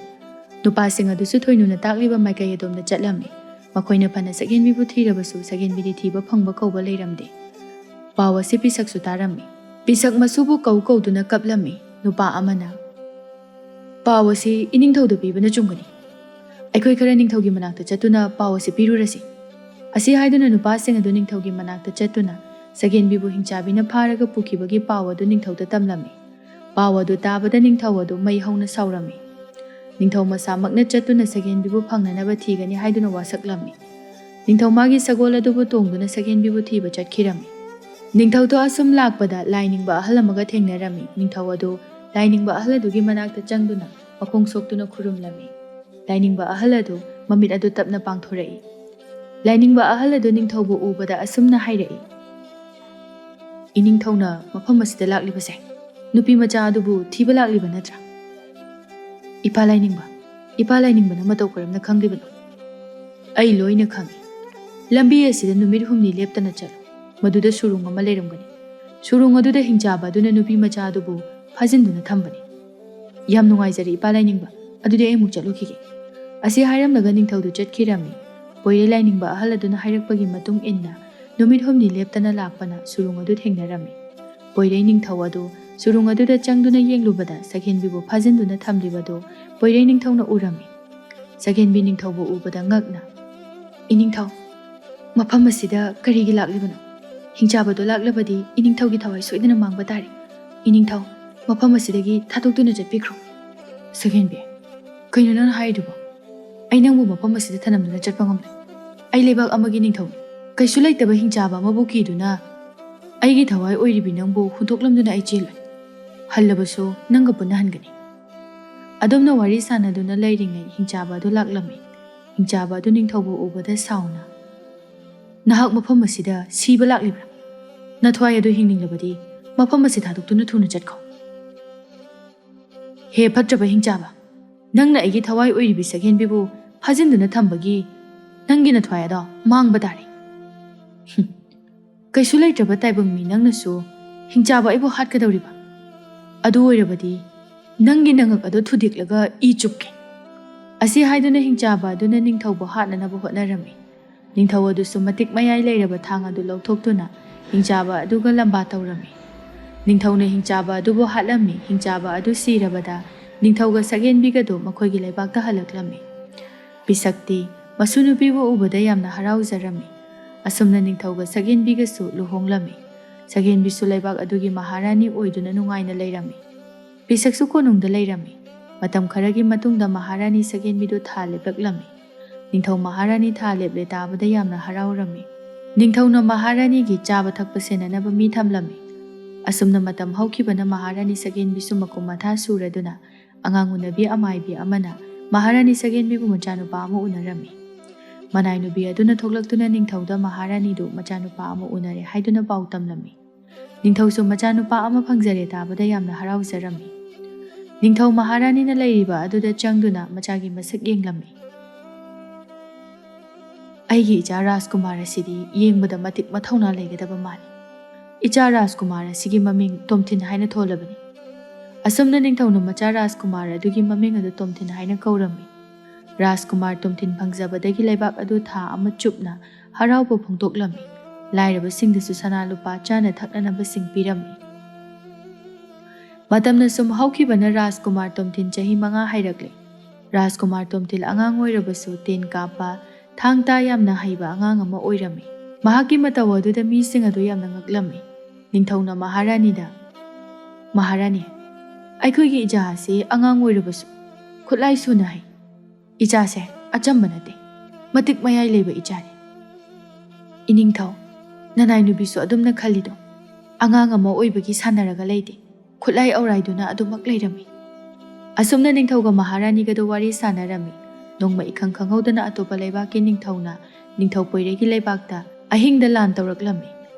Speaker 1: ꯅꯨꯄꯥꯁꯤꯡ ꯑꯗꯨꯁꯨ ꯊꯣꯏꯅꯨꯅ ꯇꯥꯛꯂꯤꯕ ꯃꯥꯏꯀꯩ ꯑꯗꯣꯝꯗ ꯆꯠꯂꯝꯃꯤ꯫ ꯃꯈꯣꯏꯅ ꯐꯅ ꯁꯛꯍꯦꯟꯕꯤꯕꯨ ꯊꯤꯔꯕꯁꯨ ꯁꯛꯍꯦꯟꯕꯤꯗꯤ ꯊꯤꯕ ꯐꯪꯕ ꯀꯧꯕ ꯂꯩꯔꯝꯗꯦ꯫ ꯄꯥꯎ ꯑꯁꯤ ꯄꯤꯁꯛꯁꯨ ꯇꯥꯔꯝꯃꯤ꯫ ꯄꯤꯁꯛ ꯃꯁꯨꯕꯨ ꯀꯧꯗꯨꯅ ꯀꯞꯂꯝꯃꯤ꯫ ꯅꯨꯄꯥ ꯑꯃꯅ "ꯄꯥꯎ ꯑꯁꯤ ꯏꯅꯤꯡꯊꯧꯗ ꯄꯤꯕꯅ ꯆꯨꯝꯒꯅꯤ꯫ ꯑꯩꯈꯣꯏ ꯈꯔ ꯅꯤꯡꯊꯧꯒꯤ ꯃꯅꯥꯛꯇ ꯆꯠꯇꯨꯅ ꯄꯥꯎ ꯑꯁꯤ ꯄꯤꯔꯨꯔꯁꯤ"꯫ ꯑꯁꯤ ꯍꯥꯏꯗꯨꯅ ꯅꯨꯄꯥꯁꯤꯡ ꯑꯗꯨ ꯅꯤꯡꯊꯧꯒꯤ ꯃꯅꯥꯛꯇ ꯆꯠꯇꯨꯅ ꯁꯛꯍꯦꯟꯕꯤꯕꯨ ꯍꯤꯡꯆꯥꯕꯤꯅ ꯐꯥꯔꯒ ꯄꯨꯈꯤꯕꯒꯤ ꯄꯥꯎ ꯑꯗꯨ ꯅꯤꯡꯊꯧꯗ ꯇꯝꯂꯝꯃꯤ꯫ ꯄꯥꯎ ꯑꯗꯨ ꯇꯥꯕꯗ ꯅꯤꯡꯊꯧ ꯑꯗꯨ ꯃꯩ ꯍꯧꯅ ꯁꯥꯎꯔꯝꯃꯤ꯫ ꯅꯤꯡꯊꯧ ꯃꯁꯥꯃꯛꯅ ꯆꯠꯇꯨꯅ ꯁꯛꯍꯦꯟꯕꯤꯕꯨ ꯐꯪꯅꯅꯕ ꯊꯤꯒꯅꯤ ꯍꯥꯏꯗꯨꯅ ꯋꯥꯁꯛꯂꯝꯃꯤ꯫ ꯅꯤꯡꯊꯧ ꯃꯥꯒꯤ ꯁꯒꯣꯜ ꯑꯗꯨꯕꯨ ꯇꯣꯡꯗꯨꯅ ꯁꯛꯍꯦꯟꯕꯤꯕꯨ ꯊꯤꯕ ꯆꯠꯈꯤꯔꯝꯃꯤ꯫ ꯅꯤꯡꯊꯧꯗꯣ ꯑꯁꯨꯝ ꯂꯥꯛꯄꯗ ꯂꯥꯏꯅꯤꯡꯕ ꯑꯍꯜ ꯑꯃꯒ ꯊꯦꯡꯅꯔꯝꯃꯤ꯫ ꯅꯤꯡꯊꯧ ꯑꯗꯨ ꯂꯥꯏꯅꯤꯡꯕ ꯑꯍꯜ ꯑꯗꯨꯒꯤ ꯃꯅꯥꯛꯇ ꯆꯪꯗꯨꯅ ꯃꯈꯣꯡ ꯁꯣꯛꯇꯨꯅ ꯈꯨꯔꯨꯝꯂꯝꯃꯤ꯫ ꯂꯥꯏꯅꯤꯡꯕ ꯑꯍꯜ ꯑꯗꯨ ꯃꯃꯤꯠ ꯑꯗꯨ ꯇꯞꯅ ꯄꯥꯡꯊꯣꯔꯛꯏ꯫ ꯂꯥꯏꯅꯤꯡꯕ ꯑꯍꯜ ꯑꯗꯨ ꯅꯤꯡꯊꯧꯕꯨ ꯎꯕꯗ ꯑꯁꯨꯝꯅ ꯍꯥꯏꯔꯛꯏ꯫ "ꯏꯅꯤꯡꯊꯧꯅ ꯃꯐꯝ ꯑꯁꯤꯗ ꯂꯥꯛꯂꯤꯕꯁꯦ ꯅꯨꯄꯤ ꯃꯆꯥ ꯑꯗꯨꯕꯨ ꯊꯤꯕ ꯂꯥꯛꯂꯤꯕ ꯅꯠꯇ꯭ꯔꯥ"꯫ "ꯏꯄꯥ ꯂꯥꯏꯅꯤꯡꯕꯅ ꯃꯇꯧ ꯀꯔꯝꯅ ꯈꯪꯂꯤꯕꯅꯣ"꯫ "ꯑꯩ ꯂꯣꯏꯅ ꯈꯪꯏ꯫ ꯂꯝꯕꯤ ꯑꯁꯤꯗ ꯅꯨꯃꯤꯠ 8 ꯂꯦꯞꯇꯅ ꯆꯠꯂꯨ꯫ ꯃꯗꯨꯗ ꯁꯨꯔꯨꯡ ꯑꯃ ꯂꯩꯔꯝꯒꯅꯤ꯫ ꯁꯨꯔꯨꯡ ꯑꯗꯨꯗ ꯍꯤꯡꯆꯥꯕ ꯑꯗꯨꯅ ꯅꯨꯄꯤ ꯃꯆꯥ ꯑꯗꯨꯕꯨ ꯐꯥꯖꯤꯟꯗꯨꯅ ꯊꯝꯕꯅꯤ"꯫ "ꯌꯥꯝ ꯅꯨꯡꯉꯥꯏꯖꯔꯦ ꯏꯄꯥ ꯂꯥꯏꯅꯤꯡꯕ, ꯑꯗꯨꯗꯤ ꯑꯩ ꯑꯃꯨꯛ ꯆꯠꯂꯨꯈꯤꯒꯦ"꯫ ꯑꯁꯤ ꯍꯥꯏꯔꯝꯂꯒ ꯅꯤꯡꯊꯧꯗꯨ ꯆꯠꯈꯤꯔꯝꯃꯤ꯫ ꯄꯣꯏꯔꯩ ꯂꯥꯏꯅꯤꯡꯕ ꯑꯍꯜ ꯑꯗꯨꯅ ꯍꯥꯏꯔꯛꯄꯒꯤ ꯃꯇꯨꯡ ꯏꯟꯅ ꯅꯨꯃꯤꯠ 8 ꯂꯦꯞꯇꯅ ꯂꯥꯛꯄꯅ ꯁꯨꯔꯨꯡ ꯑꯗꯨ ꯊꯦꯡꯅꯔꯝꯃꯤ꯫ ꯄꯣꯏꯔꯩ ꯅꯤꯡꯊꯧ ꯑꯗꯨ ꯁꯨꯔꯨꯡ ꯑꯗꯨꯗ ꯆꯪꯗꯨꯅ ꯌꯦꯡꯂꯨꯕꯗ ꯁꯛꯍꯦꯟꯕꯤꯕꯨ ꯐꯥꯖꯤꯟꯗꯨꯅ ꯊꯝꯂꯤꯕꯗꯨ ꯄꯣꯏꯔꯩ ꯅꯤꯡꯊꯧꯅ ꯎꯔꯝꯃꯤ꯫ ꯁꯒꯦꯟꯕꯤ ꯅꯤꯡꯊꯧꯕꯨ ꯎꯕꯗ ꯉꯛꯅ "ꯏꯅꯤꯡꯊꯧ, ꯃꯐꯝ ꯑꯁꯤꯗ ꯀꯔꯤꯒꯤ ꯂꯥꯛꯂꯤꯕꯅꯣ? ꯍꯤꯡꯆꯥꯕꯗꯣ ꯂꯥꯛꯂꯕꯗꯤ ꯏꯅꯤꯡꯊꯧꯒꯤ ꯊꯋꯥꯏ ꯁꯣꯏꯗꯅ ꯃꯥꯡꯕ ꯇꯥꯔꯦ꯫ ꯏꯅꯤꯡꯊꯧ, ꯃꯐꯝ ꯑꯁꯤꯗꯒꯤ ꯊꯥꯗꯣꯛꯇꯨꯅ ꯆꯠꯄꯤꯈ꯭ꯔꯣ." "ꯁꯒꯦꯟꯕꯤ, ꯀꯩꯅꯣ ꯅꯪꯅ ꯍꯥꯏꯔꯤꯗꯨꯕꯣ? ꯑꯩ ꯅꯪꯕꯨ ꯃꯐꯝ ꯑꯁꯤꯗ ꯊꯅꯝꯗꯨꯅ ꯆꯠꯄ ꯉꯝꯂꯣꯏ꯫ ꯑꯩ ꯂꯩꯕꯥꯛ ꯑꯃꯒꯤ ꯅꯤꯡꯊꯧꯅꯤ꯫ ꯀꯩꯁꯨ ꯂꯩꯇꯕ ꯍꯤꯡꯆꯥꯕ ꯑꯃꯕꯨ ꯀꯤꯗꯨꯅ ꯑꯩꯒꯤ ꯊꯋꯥꯏ ꯑꯣꯏꯔꯤꯕꯤ ꯅꯪꯕꯨ ꯍꯨꯟꯗꯣꯛꯂꯝꯗꯨꯅ ꯑꯩ ꯆꯦꯜꯂꯣꯏ꯫ ꯍꯜꯂꯕꯁꯨ ꯅꯪꯒ ꯄꯨꯟꯅ ꯍꯟꯒꯅꯤ." ꯑꯗꯨꯝꯅ ꯋꯥꯔꯤ ꯁꯥꯟꯅꯗꯨꯅ ꯂꯩꯔꯤꯉꯩ ꯍꯤꯡꯆꯥꯕ ꯑꯗꯨ ꯂꯥꯛꯂꯝꯃꯤ꯫ ꯍꯤꯡꯆꯥꯕ ꯑꯗꯨ ꯅꯤꯡꯊꯧꯕꯨ ꯎꯕꯗ ꯁꯥꯎꯅ "ꯅꯍꯥꯛ ꯃꯐꯝ ꯑꯁꯤꯗ ꯁꯤꯕ ꯂꯥꯛꯂꯤꯕ꯭ꯔꯥ? ꯅꯊ꯭ꯋꯥꯏ ꯑꯗꯨ ꯍꯤꯡꯅꯤꯡꯂꯕꯗꯤ ꯃꯐꯝ ꯑꯁꯤ ꯊꯥꯗꯣꯛꯇꯨꯅ ꯊꯨꯅ ꯆꯠꯈꯣ꯫ ꯍꯦ ꯐꯠꯇ꯭ꯔꯕ ꯍꯤꯡꯆꯥꯕ, ꯅꯪꯅ ꯑꯩꯒꯤ ꯊꯋꯥꯏ ꯑꯣꯏꯔꯤꯕꯤ ꯁꯒꯦꯟꯕꯤꯕꯨ ꯐꯥꯖꯤꯟꯗꯨꯅ ꯊꯝꯕꯒꯤ ꯅꯪꯒꯤ ꯅꯊ꯭ꯋꯥꯏ ꯑꯗꯣ ꯃꯥꯡꯕ ꯇꯥꯔꯦ꯫ ꯀꯩꯁꯨ ꯂꯩꯇ꯭ꯔꯕ ꯇꯥꯏꯕꯪ ꯃꯤ ꯅꯪꯅꯁꯨ ꯍꯤꯡꯆꯥꯕ ꯑꯩꯕꯨ ꯍꯥꯠꯀꯗꯧꯔꯤꯕ? ꯑꯗꯨ ꯑꯣꯏꯔꯕꯗꯤ ꯅꯪꯒꯤ ꯅꯉꯛ ꯑꯗꯨ ꯊꯨꯗꯦꯛꯂꯒ ꯏ ꯆꯨꯞꯀꯦ." ꯑꯁꯤ ꯍꯥꯏꯗꯨꯅ ꯍꯤꯡꯆꯥꯕ ꯑꯗꯨꯅ ꯅꯤꯡꯊꯧꯕꯨ ꯍꯥꯠꯅꯅꯕ ꯍꯣꯠꯅꯔꯝꯃꯤ꯫ ꯅꯤꯡꯊꯧ ꯑꯗꯨꯁꯨ ꯃꯇꯤꯛ ꯃꯌꯥꯏ ꯂꯩꯔꯕ ꯊꯥꯡ ꯑꯗꯨ ꯂꯧꯊꯣꯛꯇꯨꯅ ꯍꯤꯡꯆꯥꯕ ꯑꯗꯨꯒ ꯂꯝꯕꯥ ꯇꯧꯔꯝꯃꯤ꯫ ꯅꯤꯡꯊꯧꯅ ꯍꯤꯡꯆꯥꯕ ꯑꯗꯨꯕꯨ ꯍꯥꯠꯂꯝꯃꯤ꯫ ꯍꯤꯡꯆꯥꯕ ꯑꯗꯨ ꯁꯤꯔꯕꯗ ꯅꯤꯡꯊꯧꯒ ꯁꯒꯦꯟꯕꯤꯒꯗꯨ ꯃꯈꯣꯏꯒꯤ ꯂꯩꯕꯥꯛꯇ ꯍꯜꯂꯛꯂꯝꯃꯤ꯫ ꯄꯤꯁꯛꯇꯤ ꯃꯁꯨ ꯅꯨꯄꯤꯕꯨ ꯎꯕꯗ ꯌꯥꯝꯅ ꯍꯔꯥꯎꯖꯔꯝꯃꯤ꯫ ꯑꯁꯨꯝꯅ ꯅꯤꯡꯊꯧꯒ ꯁꯒꯦꯟꯕꯤꯒꯁꯨ ꯂꯨꯍꯣꯡꯂꯝꯃꯤ꯫ ꯁꯒꯦꯟꯕꯤꯁꯨ ꯂꯩꯕꯥꯛ ꯑꯗꯨꯒꯤ ꯃꯍꯥꯔꯥꯅꯤ ꯑꯣꯏꯗꯨꯅ ꯅꯨꯡꯉꯥꯏꯅ ꯂꯩꯔꯝꯃꯤ꯫ ꯄꯤꯁꯛꯁꯨ ꯀꯣꯅꯨꯡꯗ ꯂꯩꯔꯝꯃꯤ꯫ ꯃꯇꯝ ꯈꯔꯒꯤ ꯃꯇꯨꯡꯗ ꯃꯍꯥꯔꯥꯅꯤ ꯁꯒꯦꯟꯕꯤꯗꯨ ꯊꯥ ꯂꯦꯞꯂꯛꯂꯝꯃꯤ꯫ ꯅꯤꯡꯊꯧ ꯃꯍꯥꯔꯥꯅꯤ ꯊꯥ ꯂꯦꯞꯂꯦ ꯇꯥꯕꯗ ꯌꯥꯝꯅ ꯍꯔꯥꯎꯔꯝꯃꯤ꯫ ꯅꯤꯡꯊꯧꯅ ꯃꯍꯥꯔꯥꯅꯤꯒꯤ ꯆꯥꯕ ꯊꯛꯄ ꯁꯦꯟꯅꯅꯕ ꯃꯤ ꯊꯝꯂꯝꯃꯤ꯫ ꯑꯁꯨꯝꯅ ꯃꯇꯝ ꯍꯧꯈꯤꯕꯅ ꯃꯍꯥꯔꯥꯅꯤ ꯁꯒꯦꯟꯕꯤꯁꯨ ꯃꯀꯨꯝ ꯃꯊꯥ ꯁꯨꯔꯗꯨꯅ ꯑꯉꯥꯡ ꯎꯅꯕꯤ ꯑꯃꯥꯏꯕꯤ ꯑꯃꯅ ꯃꯍꯥꯔꯥꯅꯤ ꯁꯒꯦꯟꯕꯤꯕꯨ ꯃꯆꯥꯅꯨꯄꯥ ꯑꯃ ꯎꯅꯔꯝꯃꯤ꯫ ꯃꯅꯥꯏ ꯅꯨꯄꯤ ꯑꯗꯨꯅ ꯊꯣꯛꯂꯛꯇꯨꯅ ꯅꯤꯡꯊꯧꯗ ꯃꯍꯥꯔꯥꯅꯤꯗꯨ ꯃꯆꯥꯅꯨꯄꯥ ꯑꯃ ꯎꯅꯔꯦ ꯍꯥꯏꯗꯨꯅ ꯄꯥꯎ ꯇꯝꯂꯝꯃꯤ꯫ ꯅꯤꯡꯊꯧꯁꯨ ꯃꯆꯥꯅꯨꯄꯥ ꯑꯃ ꯐꯪꯖꯔꯦ ꯇꯥꯕꯗ ꯌꯥꯝꯅ ꯍꯔꯥꯎꯖꯔꯝꯃꯤ꯫ ꯅꯤꯡꯊꯧ ꯃꯍꯥꯔꯥꯅꯤꯅ ꯂꯩꯔꯤꯕ ꯑꯗꯨꯗ ꯆꯪꯗꯨꯅ ꯃꯆꯥꯒꯤ ꯃꯁꯛ ꯌꯦꯡꯂꯝꯃꯤ꯫ "ꯑꯩꯒꯤ ꯏꯆꯥ ꯔꯥꯖꯀꯨꯃꯥꯔ ꯑꯁꯤꯗꯤ ꯌꯦꯡꯕꯗ ꯃꯇꯤꯛ ꯃꯊꯧꯅꯥ ꯂꯩꯒꯗꯕ ꯃꯥꯜꯂꯤ꯫ ꯏꯆꯥ ꯔꯥꯖꯀꯨꯃꯥꯔ ꯑꯁꯤꯒꯤ ꯃꯃꯤꯡ ꯇꯣꯝꯊꯤꯟ ꯍꯥꯏꯅ ꯊꯣꯜꯂꯕꯅꯤ." ꯑꯁꯨꯝꯅ ꯅꯤꯡꯊꯧꯅ ꯃꯆꯥ ꯔꯥꯖꯀꯨꯃꯥꯔ ꯑꯗꯨꯒꯤ ꯃꯃꯤꯡ ꯑꯗꯨ ꯇꯣꯝꯊꯤꯟ ꯍꯥꯏꯅ ꯀꯧꯔꯝꯃꯤ꯫ ꯔꯥꯖꯀꯨꯃꯥꯔ ꯇꯣꯝꯊꯤꯟ ꯐꯪꯖꯕꯗꯒꯤ ꯂꯩꯕꯥꯛ ꯑꯗꯨ ꯊꯥ ꯑꯃ ꯆꯨꯞꯅ ꯍꯔꯥꯎꯕ ꯐꯣꯡꯗꯣꯛꯂꯝꯃꯤ꯫ ꯂꯥꯏꯔꯕꯁꯤꯡꯗꯁꯨ ꯁꯅꯥ ꯂꯨꯄꯥ ꯆꯥꯅ ꯊꯛꯅꯅꯕꯁꯤꯡ ꯄꯤꯔꯝꯃꯤ꯫ ꯃꯇꯝꯅ ꯁꯨꯝ ꯍꯧꯈꯤꯕꯅ ꯔꯥꯖꯀꯨꯃꯥꯔ ꯇꯣꯝꯊꯤꯟ ꯆꯍꯤ 5 ꯍꯥꯏꯔꯛꯂꯦ꯫ ꯔꯥꯖꯀꯨꯃꯥꯔ ꯇꯣꯝꯊꯤꯟ ꯑꯉꯥꯡ ꯑꯣꯏꯔꯕꯁꯨ ꯇꯦꯟ ꯀꯥꯞꯄ, ꯊꯥꯡ ꯇꯥ ꯌꯥꯝꯅ ꯍꯩꯕ ꯑꯉꯥꯡ ꯑꯃ ꯑꯣꯏꯔꯝꯃꯤ꯫ ꯃꯍꯥꯛꯀꯤ ꯃꯇꯧ ꯑꯗꯨꯗ ꯃꯤꯁꯤꯡ ꯑꯗꯨ ꯌꯥꯝꯅ ꯉꯛꯂꯝꯃꯤ꯫ ꯅꯤꯡꯊꯧꯅ ꯃꯍꯥꯔꯥꯅꯤꯗ "ꯃꯍꯥꯔꯥꯅꯤ, ꯑꯩꯈꯣꯏꯒꯤ ꯏꯆꯥ ꯑꯁꯤ ꯑꯉꯥꯡ ꯑꯣꯏꯔꯕꯁꯨ ꯈꯨꯠꯂꯥꯏ ꯁꯨꯅ ꯍꯩ꯫ ꯏꯆꯥꯁꯦ ꯑꯆꯝꯕ ꯅꯠꯇꯦ, ꯃꯇꯤꯛ ꯃꯌꯥꯏ ꯂꯩꯕ ꯏꯆꯥꯅꯤ꯫ ꯏꯅꯤꯡꯊꯧ, ꯅꯅꯥꯏ ꯅꯨꯄꯤꯁꯨ ꯑꯗꯨꯝꯅ ꯈꯜꯂꯤꯗꯣ? ꯑꯉꯥꯡ ꯑꯃ ꯑꯣꯏꯕꯒꯤ ꯁꯥꯟꯅꯔꯒ ꯂꯩꯇꯦ, ꯈꯨꯠꯂꯥꯏ ꯑꯧꯔꯥꯏꯗꯨꯅ ꯑꯗꯨꯃꯛ ꯂꯩꯔꯝꯃꯤ." ꯑꯁꯨꯝꯅ ꯅꯤꯡꯊꯧꯒ ꯃꯍꯥꯔꯥꯅꯤꯒꯗꯨ ꯋꯥꯔꯤ ꯁꯥꯟꯅꯔꯝꯃꯤ꯫ ꯅꯣꯡꯃ ꯏꯈꯪ ꯈꯪꯍꯧꯗꯅ ꯑꯇꯣꯞꯄ ꯂꯩꯕꯥꯛꯀꯤ ꯅꯤꯡꯊꯧꯅ ꯅꯤꯡꯊꯧ ꯄꯣꯏꯔꯩꯒꯤ ꯂꯩꯕꯥꯛꯇ ꯑꯍꯤꯡꯗ ꯂꯥꯟ ꯇꯧꯔꯛꯂꯝꯃꯤ꯫